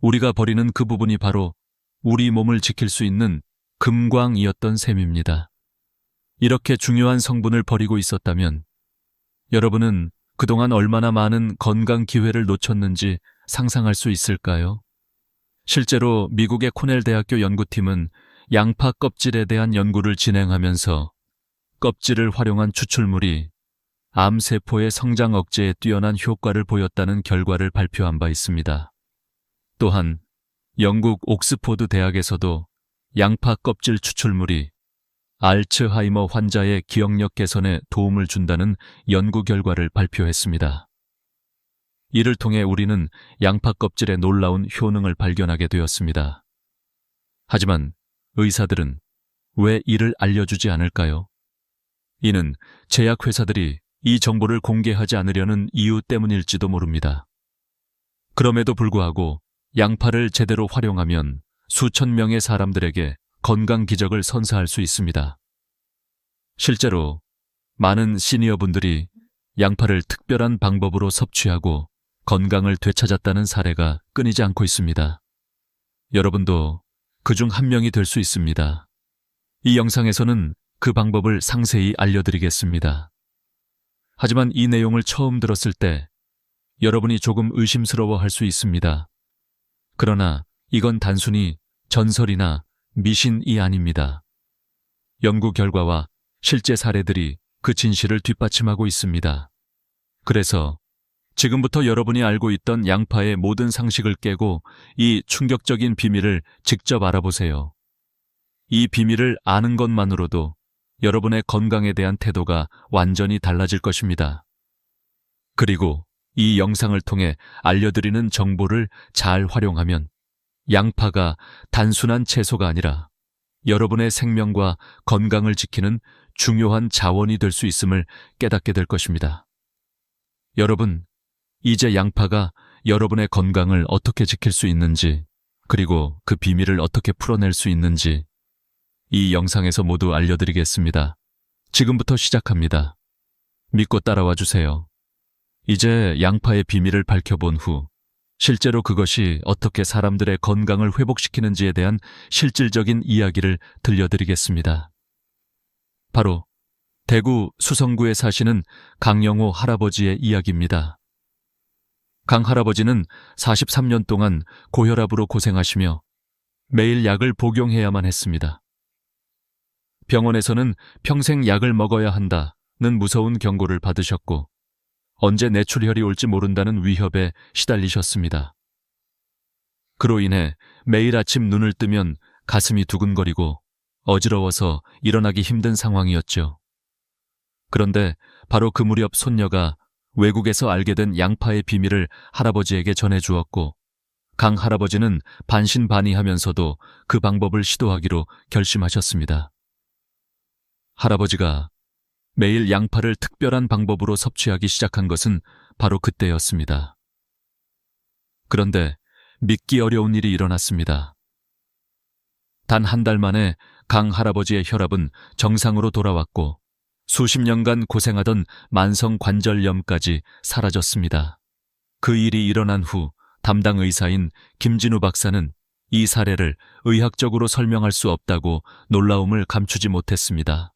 우리가 버리는 그 부분이 바로 우리 몸을 지킬 수 있는 금광이었던 셈입니다. 이렇게 중요한 성분을 버리고 있었다면 여러분은 그동안 얼마나 많은 건강 기회를 놓쳤는지 상상할 수 있을까요? 실제로 미국의 코넬 대학교 연구팀은 양파 껍질에 대한 연구를 진행하면서 껍질을 활용한 추출물이 암세포의 성장 억제에 뛰어난 효과를 보였다는 결과를 발표한 바 있습니다. 또한 영국 옥스포드 대학에서도 양파 껍질 추출물이 알츠하이머 환자의 기억력 개선에 도움을 준다는 연구 결과를 발표했습니다. 이를 통해 우리는 양파 껍질의 놀라운 효능을 발견하게 되었습니다. 하지만 의사들은 왜 이를 알려주지 않을까요? 이는 제약회사들이 이 정보를 공개하지 않으려는 이유 때문일지도 모릅니다. 그럼에도 불구하고 양파를 제대로 활용하면 수천 명의 사람들에게 건강 기적을 선사할 수 있습니다. 실제로 많은 시니어분들이 양파를 특별한 방법으로 섭취하고 건강을 되찾았다는 사례가 끊이지 않고 있습니다. 여러분도 그중 한 명이 될 수 있습니다. 이 영상에서는 그 방법을 상세히 알려드리겠습니다. 하지만 이 내용을 처음 들었을 때 여러분이 조금 의심스러워할 수 있습니다. 그러나 이건 단순히 전설이나 미신이 아닙니다. 연구 결과와 실제 사례들이 그 진실을 뒷받침하고 있습니다. 그래서 지금부터 여러분이 알고 있던 양파의 모든 상식을 깨고 이 충격적인 비밀을 직접 알아보세요. 이 비밀을 아는 것만으로도 여러분의 건강에 대한 태도가 완전히 달라질 것입니다. 그리고 이 영상을 통해 알려드리는 정보를 잘 활용하면 양파가 단순한 채소가 아니라 여러분의 생명과 건강을 지키는 중요한 자원이 될 수 있음을 깨닫게 될 것입니다. 여러분, 이제 양파가 여러분의 건강을 어떻게 지킬 수 있는지, 그리고 그 비밀을 어떻게 풀어낼 수 있는지 이 영상에서 모두 알려드리겠습니다. 지금부터 시작합니다. 믿고 따라와 주세요. 이제 양파의 비밀을 밝혀본 후 실제로 그것이 어떻게 사람들의 건강을 회복시키는지에 대한 실질적인 이야기를 들려드리겠습니다. 바로 대구 수성구에 사시는 강영호 할아버지의 이야기입니다. 강 할아버지는 43년 동안 고혈압으로 고생하시며 매일 약을 복용해야만 했습니다. 병원에서는 평생 약을 먹어야 한다는 무서운 경고를 받으셨고 언제 뇌출혈이 올지 모른다는 위협에 시달리셨습니다. 그로 인해 매일 아침 눈을 뜨면 가슴이 두근거리고 어지러워서 일어나기 힘든 상황이었죠. 그런데 바로 그 무렵 손녀가 외국에서 알게 된 양파의 비밀을 할아버지에게 전해주었고 강 할아버지는 반신반의하면서도 그 방법을 시도하기로 결심하셨습니다. 할아버지가 매일 양파를 특별한 방법으로 섭취하기 시작한 것은 바로 그때였습니다. 그런데 믿기 어려운 일이 일어났습니다. 단 한 달 만에 강 할아버지의 혈압은 정상으로 돌아왔고 수십 년간 고생하던 만성 관절염까지 사라졌습니다. 그 일이 일어난 후 담당 의사인 김진우 박사는 이 사례를 의학적으로 설명할 수 없다고 놀라움을 감추지 못했습니다.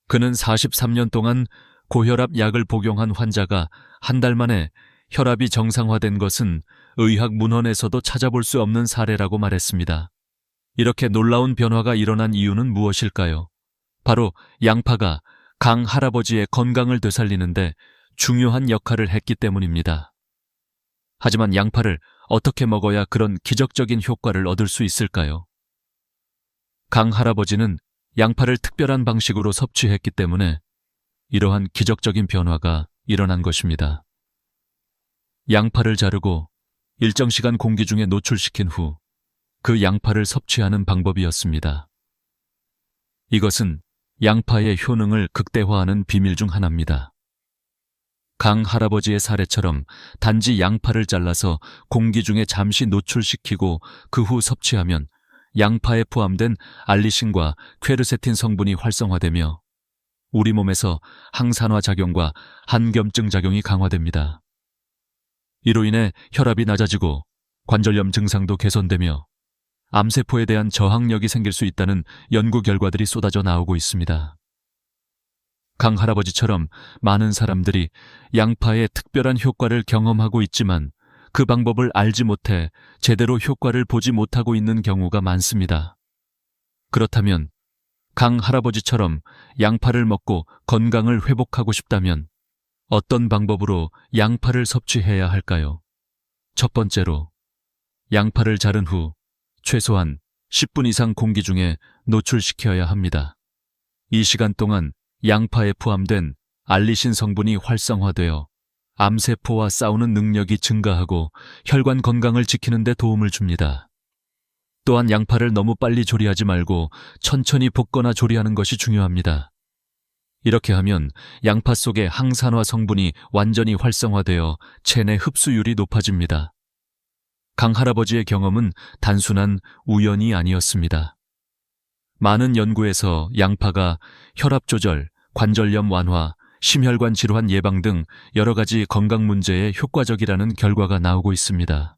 그는 43년 동안 고혈압 약을 복용한 환자가 한 달 만에 혈압이 정상화된 것은 의학 문헌에서도 찾아볼 수 없는 사례라고 말했습니다. 이렇게 놀라운 변화가 일어난 이유는 무엇일까요? 바로 양파가 강 할아버지의 건강을 되살리는데 중요한 역할을 했기 때문입니다. 하지만 양파를 어떻게 먹어야 그런 기적적인 효과를 얻을 수 있을까요? 강 할아버지는 양파를 특별한 방식으로 섭취했기 때문에 이러한 기적적인 변화가 일어난 것입니다. 양파를 자르고 일정 시간 공기 중에 노출시킨 후 그 양파를 섭취하는 방법이었습니다. 이것은 양파의 효능을 극대화하는 비밀 중 하나입니다. 강 할아버지의 사례처럼 단지 양파를 잘라서 공기 중에 잠시 노출시키고 그 후 섭취하면 양파에 포함된 알리신과 퀘르세틴 성분이 활성화되며 우리 몸에서 항산화 작용과 한겸증 작용이 강화됩니다. 이로 인해 혈압이 낮아지고 관절염 증상도 개선되며 암세포에 대한 저항력이 생길 수 있다는 연구 결과들이 쏟아져 나오고 있습니다. 강 할아버지처럼 많은 사람들이 양파의 특별한 효과를 경험하고 있지만 그 방법을 알지 못해 제대로 효과를 보지 못하고 있는 경우가 많습니다. 그렇다면 강 할아버지처럼 양파를 먹고 건강을 회복하고 싶다면 어떤 방법으로 양파를 섭취해야 할까요? 첫 번째로, 양파를 자른 후 최소한 10분 이상 공기 중에 노출시켜야 합니다. 이 시간 동안 양파에 포함된 알리신 성분이 활성화되어 암세포와 싸우는 능력이 증가하고 혈관 건강을 지키는 데 도움을 줍니다. 또한 양파를 너무 빨리 조리하지 말고 천천히 볶거나 조리하는 것이 중요합니다. 이렇게 하면 양파 속의 항산화 성분이 완전히 활성화되어 체내 흡수율이 높아집니다. 강 할아버지의 경험은 단순한 우연이 아니었습니다. 많은 연구에서 양파가 혈압 조절, 관절염 완화, 심혈관 질환 예방 등 여러 가지 건강 문제에 효과적이라는 결과가 나오고 있습니다.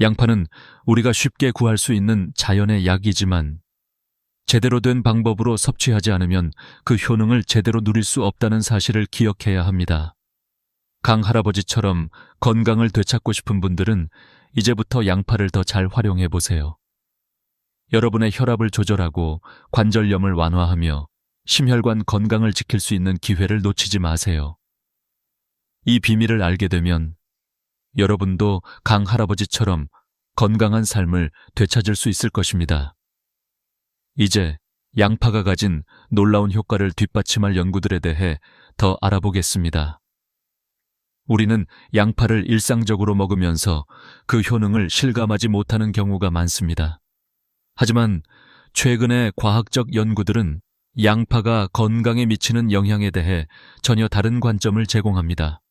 양파는 우리가 쉽게 구할 수 있는 자연의 약이지만 제대로 된 방법으로 섭취하지 않으면 그 효능을 제대로 누릴 수 없다는 사실을 기억해야 합니다. 강 할아버지처럼 건강을 되찾고 싶은 분들은 이제부터 양파를 더 잘 활용해 보세요. 여러분의 혈압을 조절하고 관절염을 완화하며 심혈관 건강을 지킬 수 있는 기회를 놓치지 마세요. 이 비밀을 알게 되면 여러분도 강 할아버지처럼 건강한 삶을 되찾을 수 있을 것입니다. 이제 양파가 가진 놀라운 효과를 뒷받침할 연구들에 대해 더 알아보겠습니다. 우리는 양파를 일상적으로 먹으면서 그 효능을 실감하지 못하는 경우가 많습니다. 하지만 최근의 과학적 연구들은 양파가 건강에 미치는 영향에 대해 전혀 다른 관점을 제공합니다.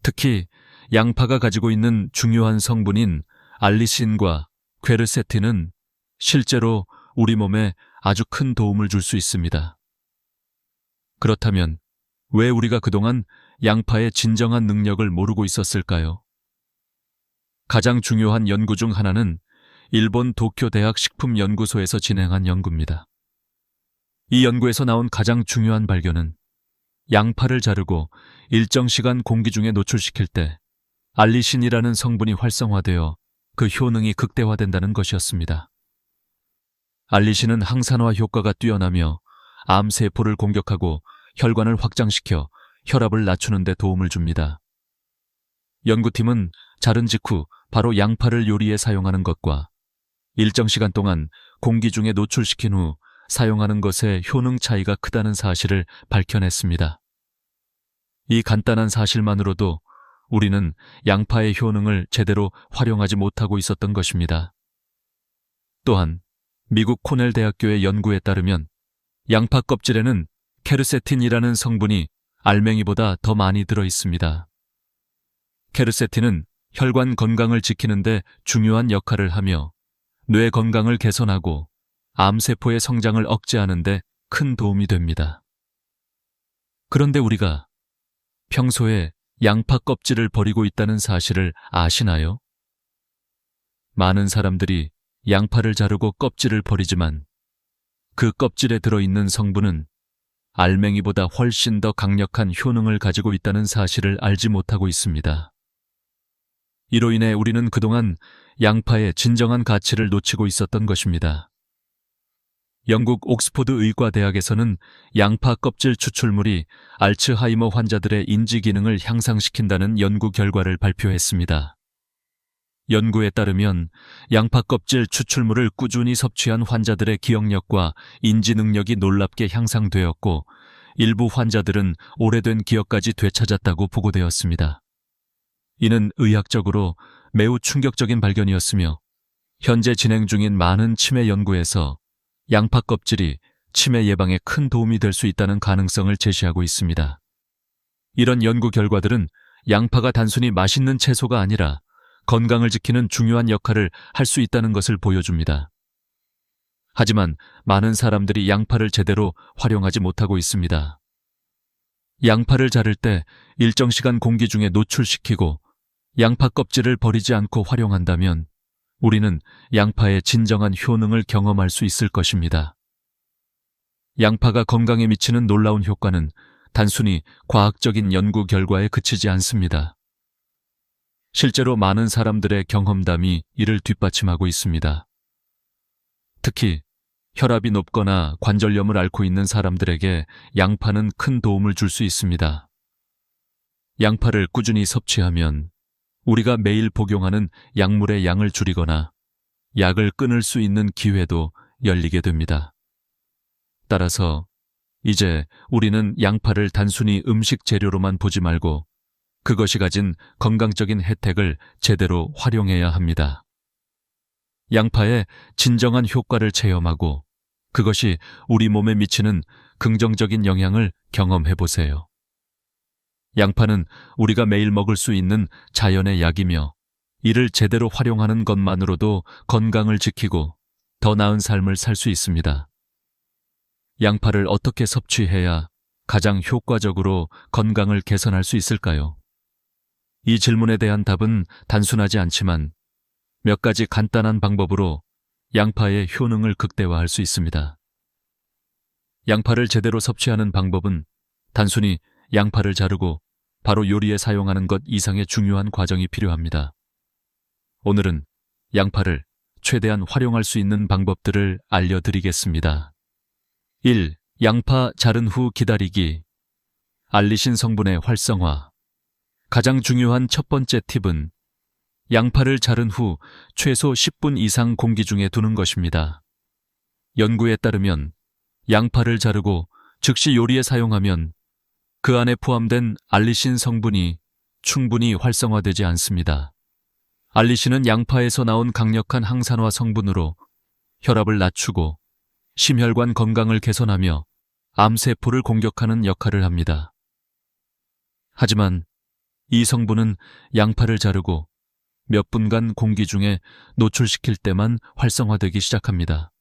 특히 양파가 가지고 있는 중요한 성분인 알리신과 퀘르세틴은 실제로 우리 몸에 아주 큰 도움을 줄 수 있습니다. 그렇다면 왜 우리가 그동안 양파의 진정한 능력을 모르고 있었을까요? 가장 중요한 연구 중 하나는 일본 도쿄 대학 식품연구소에서 진행한 연구입니다. 이 연구에서 나온 가장 중요한 발견은 양파를 자르고 일정 시간 공기 중에 노출시킬 때 알리신이라는 성분이 활성화되어 그 효능이 극대화된다는 것이었습니다. 알리신은 항산화 효과가 뛰어나며 암세포를 공격하고 혈관을 확장시켜 혈압을 낮추는 데 도움을 줍니다. 연구팀은 자른 직후 바로 양파를 요리에 사용하는 것과 일정 시간 동안 공기 중에 노출시킨 후 사용하는 것의 효능 차이가 크다는 사실을 밝혀냈습니다. 이 간단한 사실만으로도 우리는 양파의 효능을 제대로 활용하지 못하고 있었던 것입니다. 또한 미국 코넬 대학교의 연구에 따르면 양파 껍질에는 케르세틴이라는 성분이 알맹이보다 더 많이 들어 있습니다. 케르세틴은 혈관 건강을 지키는 데 중요한 역할을 하며 뇌 건강을 개선하고 암세포의 성장을 억제하는 데 큰 도움이 됩니다. 그런데 우리가 평소에 양파 껍질을 버리고 있다는 사실을 아시나요? 많은 사람들이 양파를 자르고 껍질을 버리지만 그 껍질에 들어있는 성분은 알맹이보다 훨씬 더 강력한 효능을 가지고 있다는 사실을 알지 못하고 있습니다. 이로 인해 우리는 그동안 양파의 진정한 가치를 놓치고 있었던 것입니다. 영국 옥스포드 의과대학에서는 양파 껍질 추출물이 알츠하이머 환자들의 인지 기능을 향상시킨다는 연구 결과를 발표했습니다. 연구에 따르면 양파 껍질 추출물을 꾸준히 섭취한 환자들의 기억력과 인지 능력이 놀랍게 향상되었고 일부 환자들은 오래된 기억까지 되찾았다고 보고되었습니다. 이는 의학적으로 매우 충격적인 발견이었으며 현재 진행 중인 많은 치매 연구에서 양파 껍질이 치매 예방에 큰 도움이 될 수 있다는 가능성을 제시하고 있습니다. 이런 연구 결과들은 양파가 단순히 맛있는 채소가 아니라 건강을 지키는 중요한 역할을 할 수 있다는 것을 보여줍니다. 하지만 많은 사람들이 양파를 제대로 활용하지 못하고 있습니다. 양파를 자를 때 일정 시간 공기 중에 노출시키고 양파 껍질을 버리지 않고 활용한다면 우리는 양파의 진정한 효능을 경험할 수 있을 것입니다. 양파가 건강에 미치는 놀라운 효과는 단순히 과학적인 연구 결과에 그치지 않습니다. 실제로 많은 사람들의 경험담이 이를 뒷받침하고 있습니다. 특히 혈압이 높거나 관절염을 앓고 있는 사람들에게 양파는 큰 도움을 줄 수 있습니다. 양파를 꾸준히 섭취하면 우리가 매일 복용하는 약물의 양을 줄이거나 약을 끊을 수 있는 기회도 열리게 됩니다. 따라서 이제 우리는 양파를 단순히 음식 재료로만 보지 말고 그것이 가진 건강적인 혜택을 제대로 활용해야 합니다. 양파의 진정한 효과를 체험하고 그것이 우리 몸에 미치는 긍정적인 영향을 경험해 보세요. 양파는 우리가 매일 먹을 수 있는 자연의 약이며 이를 제대로 활용하는 것만으로도 건강을 지키고 더 나은 삶을 살 수 있습니다. 양파를 어떻게 섭취해야 가장 효과적으로 건강을 개선할 수 있을까요? 이 질문에 대한 답은 단순하지 않지만 몇 가지 간단한 방법으로 양파의 효능을 극대화할 수 있습니다. 양파를 제대로 섭취하는 방법은 단순히 양파를 자르고 바로 요리에 사용하는 것 이상의 중요한 과정이 필요합니다. 오늘은 양파를 최대한 활용할 수 있는 방법들을 알려드리겠습니다. 1. 양파 자른 후 기다리기. 알리신 성분의 활성화. 가장 중요한 첫 번째 팁은 양파를 자른 후 최소 10분 이상 공기 중에 두는 것입니다. 연구에 따르면 양파를 자르고 즉시 요리에 사용하면 그 안에 포함된 알리신 성분이 충분히 활성화되지 않습니다. 알리신은 양파에서 나온 강력한 항산화 성분으로 혈압을 낮추고 심혈관 건강을 개선하며 암세포를 공격하는 역할을 합니다. 하지만 이 성분은 양파를 자르고 몇 분간 공기 중에 노출시킬 때만 활성화되기 시작합니다.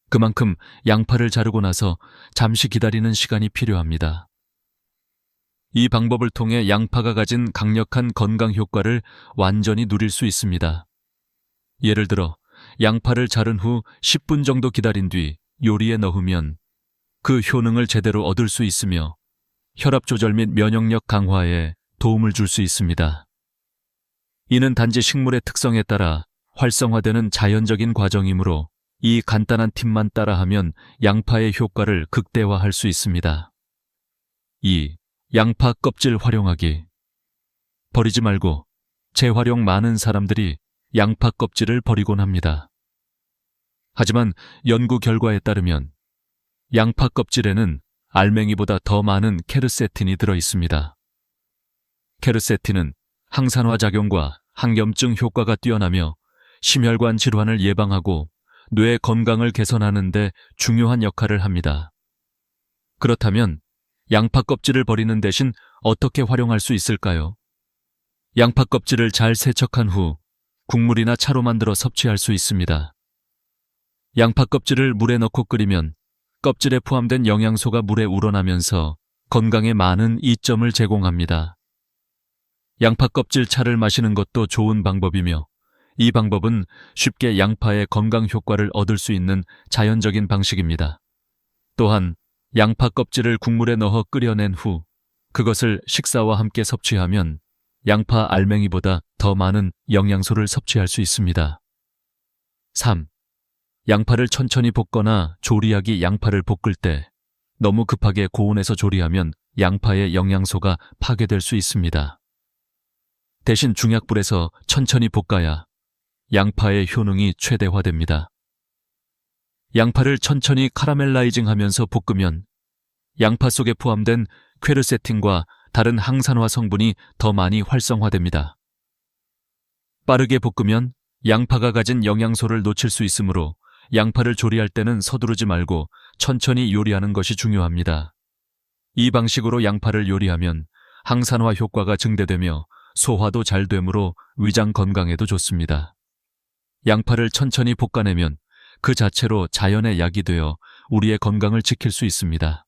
그만큼 양파를 자르고 나서 잠시 기다리는 시간이 필요합니다. 이 방법을 통해 양파가 가진 강력한 건강 효과를 완전히 누릴 수 있습니다. 예를 들어 양파를 자른 후 10분 정도 기다린 뒤 요리에 넣으면 그 효능을 제대로 얻을 수 있으며 혈압 조절 및 면역력 강화에 도움을 줄 수 있습니다. 이는 단지 식물의 특성에 따라 활성화되는 자연적인 과정이므로 이 간단한 팁만 따라하면 양파의 효과를 극대화할 수 있습니다. 2. 양파 껍질 활용하기. 버리지 말고 재활용. 많은 사람들이 양파 껍질을 버리곤 합니다. 하지만 연구 결과에 따르면 양파 껍질에는 알맹이보다 더 많은 케르세틴이 들어 있습니다. 케르세틴은 항산화 작용과 항염증 효과가 뛰어나며 심혈관 질환을 예방하고 뇌 건강을 개선하는 데 중요한 역할을 합니다. 그렇다면 양파 껍질을 버리는 대신 어떻게 활용할 수 있을까요? 양파 껍질을 잘 세척한 후 국물이나 차로 만들어 섭취할 수 있습니다. 양파 껍질을 물에 넣고 끓이면 껍질에 포함된 영양소가 물에 우러나면서 건강에 많은 이점을 제공합니다. 양파 껍질 차를 마시는 것도 좋은 방법이며 이 방법은 쉽게 양파의 건강 효과를 얻을 수 있는 자연적인 방식입니다. 또한 양파 껍질을 국물에 넣어 끓여낸 후 그것을 식사와 함께 섭취하면 양파 알맹이보다 더 많은 영양소를 섭취할 수 있습니다. 3. 양파를 천천히 볶거나 조리하기. 양파를 볶을 때 너무 급하게 고온에서 조리하면 양파의 영양소가 파괴될 수 있습니다. 대신 중약불에서 천천히 볶아야 양파의 효능이 최대화됩니다. 양파를 천천히 카라멜라이징하면서 볶으면 양파 속에 포함된 퀘르세틴과 다른 항산화 성분이 더 많이 활성화됩니다. 빠르게 볶으면 양파가 가진 영양소를 놓칠 수 있으므로 양파를 조리할 때는 서두르지 말고 천천히 요리하는 것이 중요합니다. 이 방식으로 양파를 요리하면 항산화 효과가 증대되며 소화도 잘 되므로 위장 건강에도 좋습니다. 양파를 천천히 볶아내면 그 자체로 자연의 약이 되어 우리의 건강을 지킬 수 있습니다.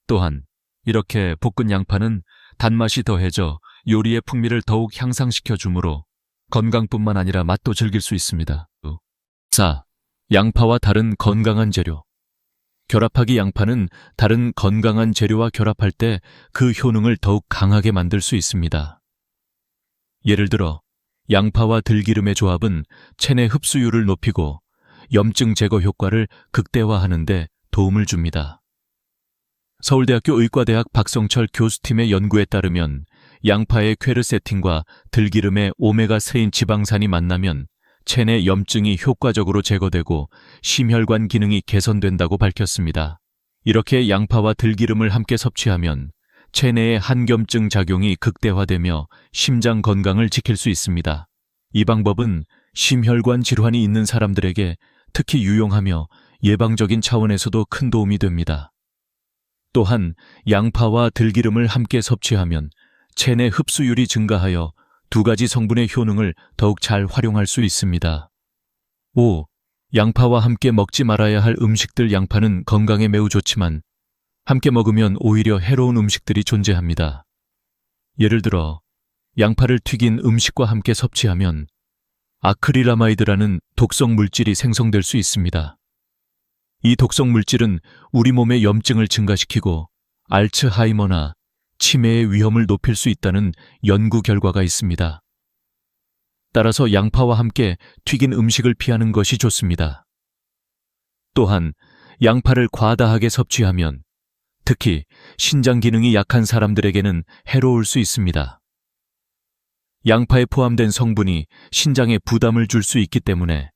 또한 이렇게 볶은 양파는 단맛이 더해져 요리의 풍미를 더욱 향상시켜 주므로 건강뿐만 아니라 맛도 즐길 수 있습니다. 4. 양파와 다른 건강한 재료. 결합하기. 양파는 다른 건강한 재료와 결합할 때 그 효능을 더욱 강하게 만들 수 있습니다. 예를 들어 양파와 들기름의 조합은 체내 흡수율을 높이고 염증 제거 효과를 극대화하는 데 도움을 줍니다. 서울대학교 의과대학 박성철 교수팀의 연구에 따르면 양파의 퀘르세틴과 들기름의 오메가3인 지방산이 만나면 체내 염증이 효과적으로 제거되고 심혈관 기능이 개선된다고 밝혔습니다. 이렇게 양파와 들기름을 함께 섭취하면 체내의 항염증 작용이 극대화되며 심장 건강을 지킬 수 있습니다. 이 방법은 심혈관 질환이 있는 사람들에게 특히 유용하며 예방적인 차원에서도 큰 도움이 됩니다. 또한 양파와 들기름을 함께 섭취하면 체내 흡수율이 증가하여 두 가지 성분의 효능을 더욱 잘 활용할 수 있습니다. 5. 양파와 함께 먹지 말아야 할 음식들. 양파는 건강에 매우 좋지만 함께 먹으면 오히려 해로운 음식들이 존재합니다. 예를 들어 양파를 튀긴 음식과 함께 섭취하면 아크릴아마이드라는 독성 물질이 생성될 수 있습니다. 이 독성 물질은 우리 몸의 염증을 증가시키고 알츠하이머나 치매의 위험을 높일 수 있다는 연구 결과가 있습니다. 따라서 양파와 함께 튀긴 음식을 피하는 것이 좋습니다. 또한 양파를 과다하게 섭취하면 특히 신장 기능이 약한 사람들에게는 해로울 수 있습니다. 양파에 포함된 성분이 신장에 부담을 줄 수 있기 때문에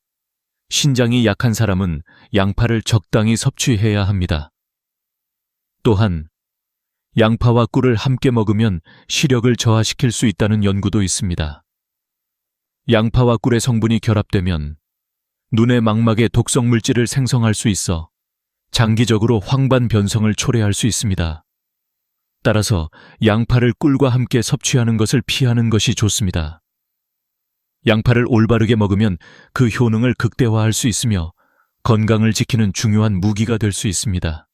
신장이 약한 사람은 양파를 적당히 섭취해야 합니다. 또한 양파와 꿀을 함께 먹으면 시력을 저하시킬 수 있다는 연구도 있습니다. 양파와 꿀의 성분이 결합되면 눈의 망막에 독성 물질을 생성할 수 있어 장기적으로 황반 변성을 초래할 수 있습니다. 따라서 양파를 꿀과 함께 섭취하는 것을 피하는 것이 좋습니다. 양파를 올바르게 먹으면 그 효능을 극대화할 수 있으며 건강을 지키는 중요한 무기가 될 수 있습니다.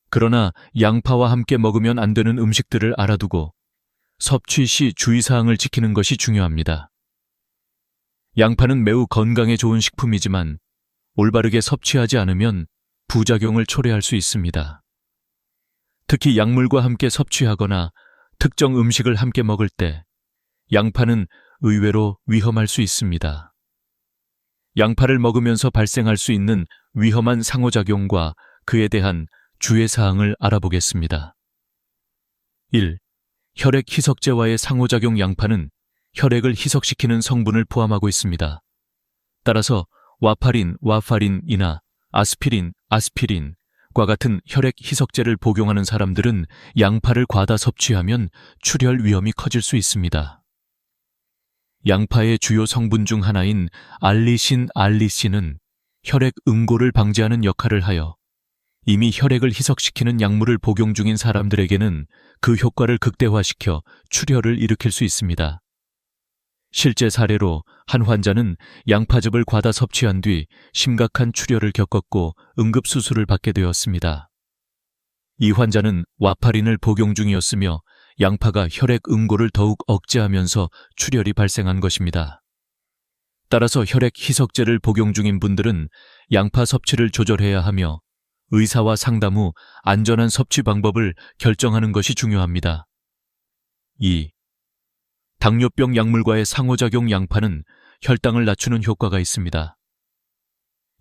그러나 양파와 함께 먹으면 안 되는 음식들을 알아두고 섭취 시 주의사항을 지키는 것이 중요합니다. 양파는 매우 건강에 좋은 식품이지만 올바르게 섭취하지 않으면 부작용을 초래할 수 있습니다. 특히 약물과 함께 섭취하거나 특정 음식을 함께 먹을 때 양파는 의외로 위험할 수 있습니다. 양파를 먹으면서 발생할 수 있는 위험한 상호작용과 그에 대한 주의사항을 알아보겠습니다. 1. 혈액 희석제와의 상호작용. 양파는 혈액을 희석시키는 성분을 포함하고 있습니다. 따라서 와파린이나 아스피린과 같은 혈액 희석제를 복용하는 사람들은 양파를 과다 섭취하면 출혈 위험이 커질 수 있습니다. 양파의 주요 성분 중 하나인 알리신은 혈액 응고를 방지하는 역할을 하여 이미 혈액을 희석시키는 약물을 복용 중인 사람들에게는 그 효과를 극대화시켜 출혈을 일으킬 수 있습니다. 실제 사례로 한 환자는 양파즙을 과다 섭취한 뒤 심각한 출혈을 겪었고 응급수술을 받게 되었습니다. 이 환자는 와파린을 복용 중이었으며 양파가 혈액 응고를 더욱 억제하면서 출혈이 발생한 것입니다. 따라서 혈액 희석제를 복용 중인 분들은 양파 섭취를 조절해야 하며 의사와 상담 후 안전한 섭취 방법을 결정하는 것이 중요합니다. 2. 당뇨병 약물과의 상호작용. 양파는 혈당을 낮추는 효과가 있습니다.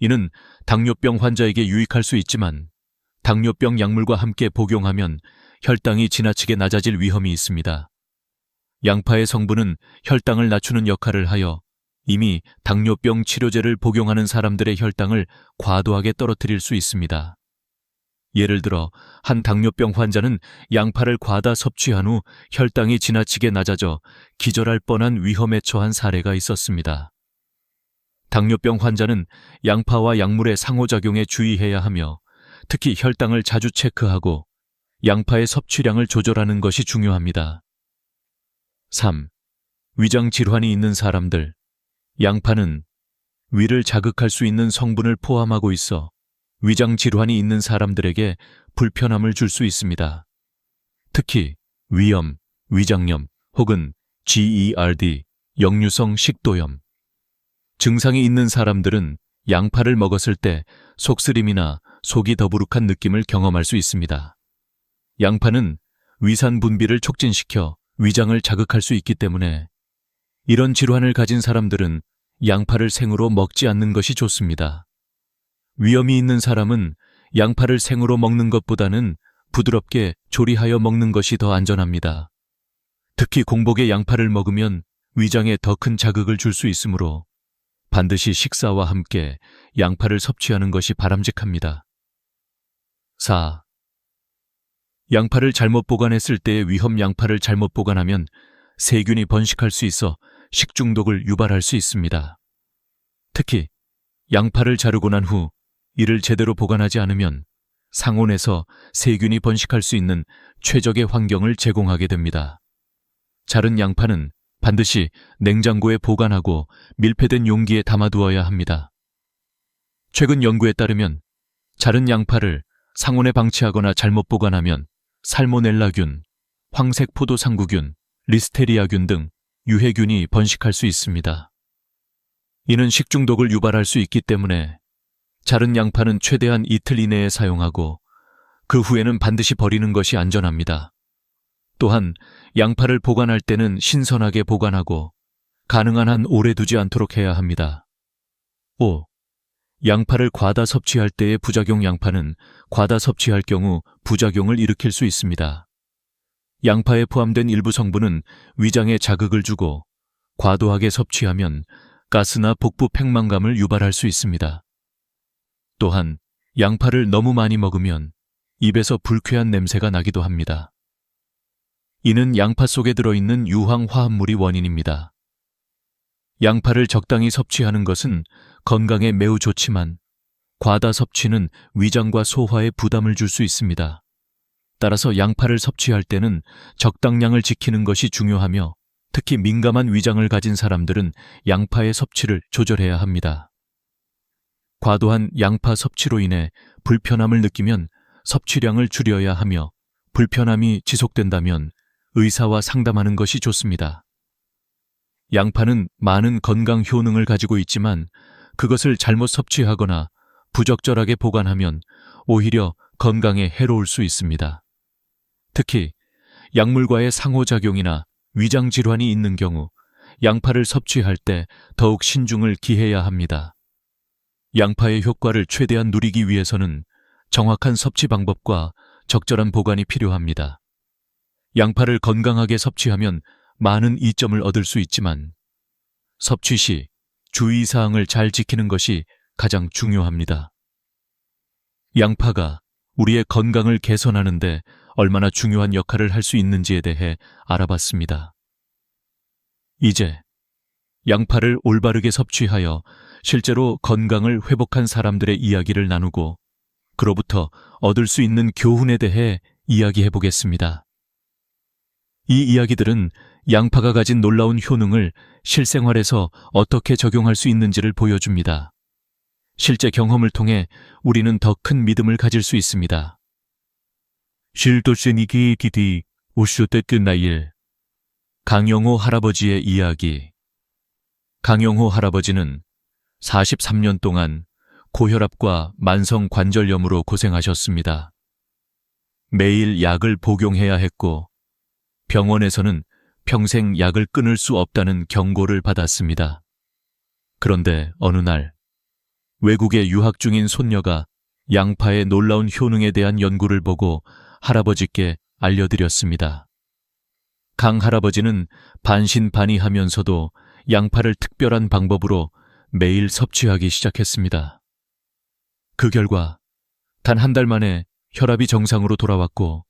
이는 당뇨병 환자에게 유익할 수 있지만 당뇨병 약물과 함께 복용하면 혈당이 지나치게 낮아질 위험이 있습니다. 양파의 성분은 혈당을 낮추는 역할을 하여 이미 당뇨병 치료제를 복용하는 사람들의 혈당을 과도하게 떨어뜨릴 수 있습니다. 예를 들어 한 당뇨병 환자는 양파를 과다 섭취한 후 혈당이 지나치게 낮아져 기절할 뻔한 위험에 처한 사례가 있었습니다. 당뇨병 환자는 양파와 약물의 상호작용에 주의해야 하며 특히 혈당을 자주 체크하고 양파의 섭취량을 조절하는 것이 중요합니다. 3. 위장 질환이 있는 사람들. 양파는 위를 자극할 수 있는 성분을 포함하고 있어 위장 질환이 있는 사람들에게 불편함을 줄 수 있습니다. 특히 위염, 위장염 혹은 GERD, 역류성 식도염 증상이 있는 사람들은 양파를 먹었을 때 속쓰림이나 속이 더부룩한 느낌을 경험할 수 있습니다. 양파는 위산 분비를 촉진시켜 위장을 자극할 수 있기 때문에 이런 질환을 가진 사람들은 양파를 생으로 먹지 않는 것이 좋습니다. 위염이 있는 사람은 양파를 생으로 먹는 것보다는 부드럽게 조리하여 먹는 것이 더 안전합니다. 특히 공복에 양파를 먹으면 위장에 더 큰 자극을 줄 수 있으므로 반드시 식사와 함께 양파를 섭취하는 것이 바람직합니다. 4. 양파를 잘못 보관했을 때의 위험. 양파를 잘못 보관하면 세균이 번식할 수 있어 식중독을 유발할 수 있습니다. 특히 양파를 자르고 난 후 이를 제대로 보관하지 않으면 상온에서 세균이 번식할 수 있는 최적의 환경을 제공하게 됩니다. 자른 양파는 반드시 냉장고에 보관하고 밀폐된 용기에 담아두어야 합니다. 최근 연구에 따르면 자른 양파를 상온에 방치하거나 잘못 보관하면 살모넬라균, 황색포도상구균, 리스테리아균 등 유해균이 번식할 수 있습니다. 이는 식중독을 유발할 수 있기 때문에 자른 양파는 최대한 이틀 이내에 사용하고 그 후에는 반드시 버리는 것이 안전합니다. 또한 양파를 보관할 때는 신선하게 보관하고 가능한 한 오래 두지 않도록 해야 합니다. 5. 양파를 과다 섭취할 때의 부작용. 양파는 과다 섭취할 경우 부작용을 일으킬 수 있습니다. 양파에 포함된 일부 성분은 위장에 자극을 주고 과도하게 섭취하면 가스나 복부 팽만감을 유발할 수 있습니다. 또한 양파를 너무 많이 먹으면 입에서 불쾌한 냄새가 나기도 합니다. 이는 양파 속에 들어있는 유황 화합물이 원인입니다. 양파를 적당히 섭취하는 것은 건강에 매우 좋지만 과다 섭취는 위장과 소화에 부담을 줄 수 있습니다. 따라서 양파를 섭취할 때는 적당량을 지키는 것이 중요하며 특히 민감한 위장을 가진 사람들은 양파의 섭취를 조절해야 합니다. 과도한 양파 섭취로 인해 불편함을 느끼면 섭취량을 줄여야 하며 불편함이 지속된다면 의사와 상담하는 것이 좋습니다. 양파는 많은 건강 효능을 가지고 있지만 그것을 잘못 섭취하거나 부적절하게 보관하면 오히려 건강에 해로울 수 있습니다. 특히 약물과의 상호작용이나 위장질환이 있는 경우 양파를 섭취할 때 더욱 신중을 기해야 합니다. 양파의 효과를 최대한 누리기 위해서는 정확한 섭취 방법과 적절한 보관이 필요합니다. 양파를 건강하게 섭취하면 많은 이점을 얻을 수 있지만 섭취 시 주의사항을 잘 지키는 것이 가장 중요합니다. 양파가 우리의 건강을 개선하는 데 얼마나 중요한 역할을 할 수 있는지에 대해 알아봤습니다. 이제 양파를 올바르게 섭취하여 실제로 건강을 회복한 사람들의 이야기를 나누고 그로부터 얻을 수 있는 교훈에 대해 이야기해 보겠습니다. 이 이야기들은 양파가 가진 놀라운 효능을 실생활에서 어떻게 적용할 수 있는지를 보여줍니다. 실제 경험을 통해 우리는 더 큰 믿음을 가질 수 있습니다. 실도스니기 디디 오쇼테 끝나일 강영호 할아버지의 이야기. 강영호 할아버지는 43년 동안 고혈압과 만성 관절염으로 고생하셨습니다. 매일 약을 복용해야 했고 병원에서는 평생 약을 끊을 수 없다는 경고를 받았습니다. 그런데 어느 날 외국에 유학 중인 손녀가 양파의 놀라운 효능에 대한 연구를 보고 할아버지께 알려드렸습니다. 강 할아버지는 반신반의하면서도 양파를 특별한 방법으로 매일 섭취하기 시작했습니다. 그 결과 단 한 달 만에 혈압이 정상으로 돌아왔고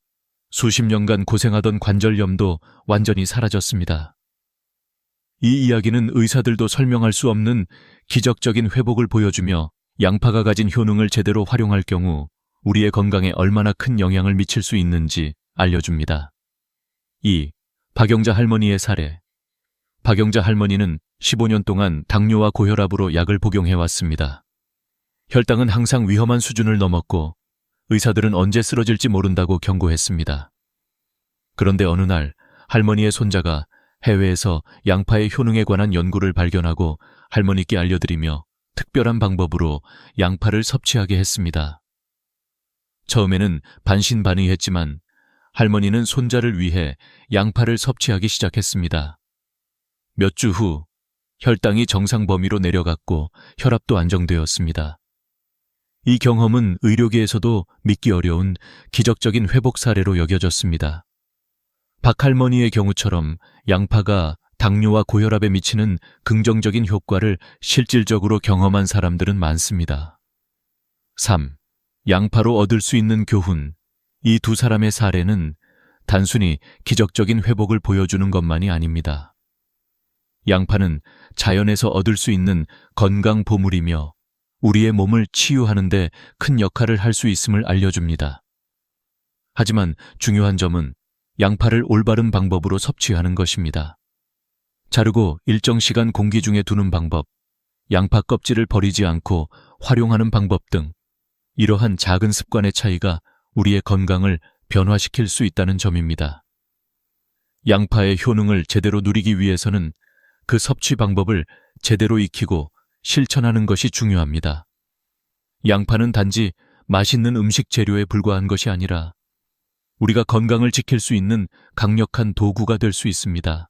수십 년간 고생하던 관절염도 완전히 사라졌습니다. 이 이야기는 의사들도 설명할 수 없는 기적적인 회복을 보여주며 양파가 가진 효능을 제대로 활용할 경우 우리의 건강에 얼마나 큰 영향을 미칠 수 있는지 알려줍니다. 2. 박영자 할머니의 사례. 박영자 할머니는 15년 동안 당뇨와 고혈압으로 약을 복용해왔습니다. 혈당은 항상 위험한 수준을 넘었고 의사들은 언제 쓰러질지 모른다고 경고했습니다. 그런데 어느 날 할머니의 손자가 해외에서 양파의 효능에 관한 연구를 발견하고 할머니께 알려드리며 특별한 방법으로 양파를 섭취하게 했습니다. 처음에는 반신반의했지만 할머니는 손자를 위해 양파를 섭취하기 시작했습니다. 몇 주 후 혈당이 정상 범위로 내려갔고 혈압도 안정되었습니다. 이 경험은 의료계에서도 믿기 어려운 기적적인 회복 사례로 여겨졌습니다. 박 할머니의 경우처럼 양파가 당뇨와 고혈압에 미치는 긍정적인 효과를 실질적으로 경험한 사람들은 많습니다. 3. 양파로 얻을 수 있는 교훈. 이 두 사람의 사례는 단순히 기적적인 회복을 보여주는 것만이 아닙니다. 양파는 자연에서 얻을 수 있는 건강 보물이며 우리의 몸을 치유하는 데 큰 역할을 할 수 있음을 알려줍니다. 하지만 중요한 점은 양파를 올바른 방법으로 섭취하는 것입니다. 자르고 일정 시간 공기 중에 두는 방법, 양파 껍질을 버리지 않고 활용하는 방법 등 이러한 작은 습관의 차이가 우리의 건강을 변화시킬 수 있다는 점입니다. 양파의 효능을 제대로 누리기 위해서는 그 섭취 방법을 제대로 익히고 실천하는 것이 중요합니다. 양파는 단지 맛있는 음식 재료에 불과한 것이 아니라 우리가 건강을 지킬 수 있는 강력한 도구가 될 수 있습니다.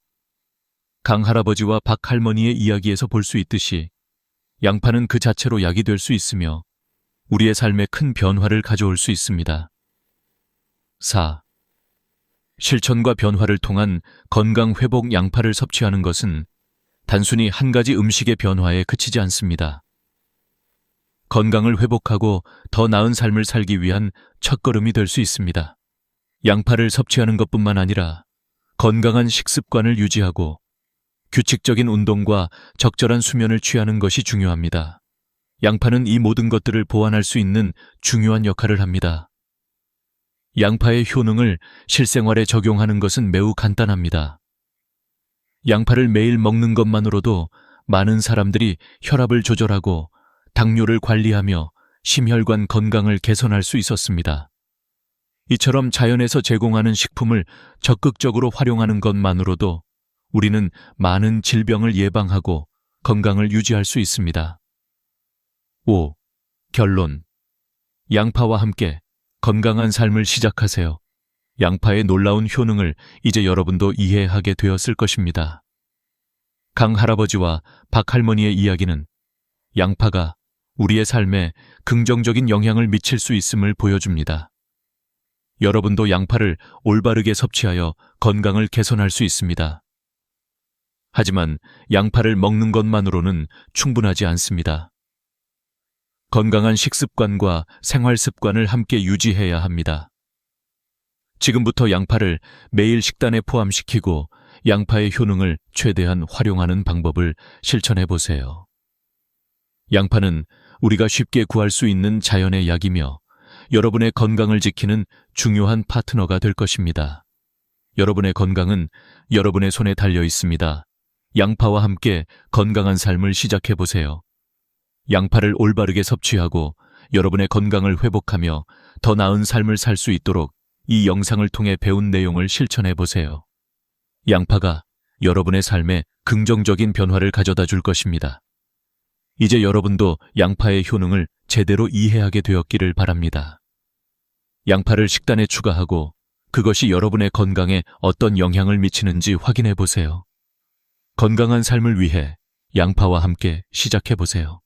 강 할아버지와 박 할머니의 이야기에서 볼 수 있듯이 양파는 그 자체로 약이 될 수 있으며 우리의 삶에 큰 변화를 가져올 수 있습니다. 4. 실천과 변화를 통한 건강 회복. 양파를 섭취하는 것은 단순히 한 가지 음식의 변화에 그치지 않습니다. 건강을 회복하고 더 나은 삶을 살기 위한 첫걸음이 될 수 있습니다. 양파를 섭취하는 것뿐만 아니라 건강한 식습관을 유지하고 규칙적인 운동과 적절한 수면을 취하는 것이 중요합니다. 양파는 이 모든 것들을 보완할 수 있는 중요한 역할을 합니다. 양파의 효능을 실생활에 적용하는 것은 매우 간단합니다. 양파를 매일 먹는 것만으로도 많은 사람들이 혈압을 조절하고 당뇨를 관리하며 심혈관 건강을 개선할 수 있었습니다. 이처럼 자연에서 제공하는 식품을 적극적으로 활용하는 것만으로도 우리는 많은 질병을 예방하고 건강을 유지할 수 있습니다. 5. 결론. 양파와 함께 건강한 삶을 시작하세요. 양파의 놀라운 효능을 이제 여러분도 이해하게 되었을 것입니다. 강 할아버지와 박 할머니의 이야기는 양파가 우리의 삶에 긍정적인 영향을 미칠 수 있음을 보여줍니다. 여러분도 양파를 올바르게 섭취하여 건강을 개선할 수 있습니다. 하지만 양파를 먹는 것만으로는 충분하지 않습니다. 건강한 식습관과 생활 습관을 함께 유지해야 합니다. 지금부터 양파를 매일 식단에 포함시키고 양파의 효능을 최대한 활용하는 방법을 실천해 보세요. 양파는 우리가 쉽게 구할 수 있는 자연의 약이며 여러분의 건강을 지키는 중요한 파트너가 될 것입니다. 여러분의 건강은 여러분의 손에 달려 있습니다. 양파와 함께 건강한 삶을 시작해 보세요. 양파를 올바르게 섭취하고 여러분의 건강을 회복하며 더 나은 삶을 살 수 있도록 이 영상을 통해 배운 내용을 실천해 보세요. 양파가 여러분의 삶에 긍정적인 변화를 가져다 줄 것입니다. 이제 여러분도 양파의 효능을 제대로 이해하게 되었기를 바랍니다. 양파를 식단에 추가하고 그것이 여러분의 건강에 어떤 영향을 미치는지 확인해 보세요. 건강한 삶을 위해 양파와 함께 시작해 보세요.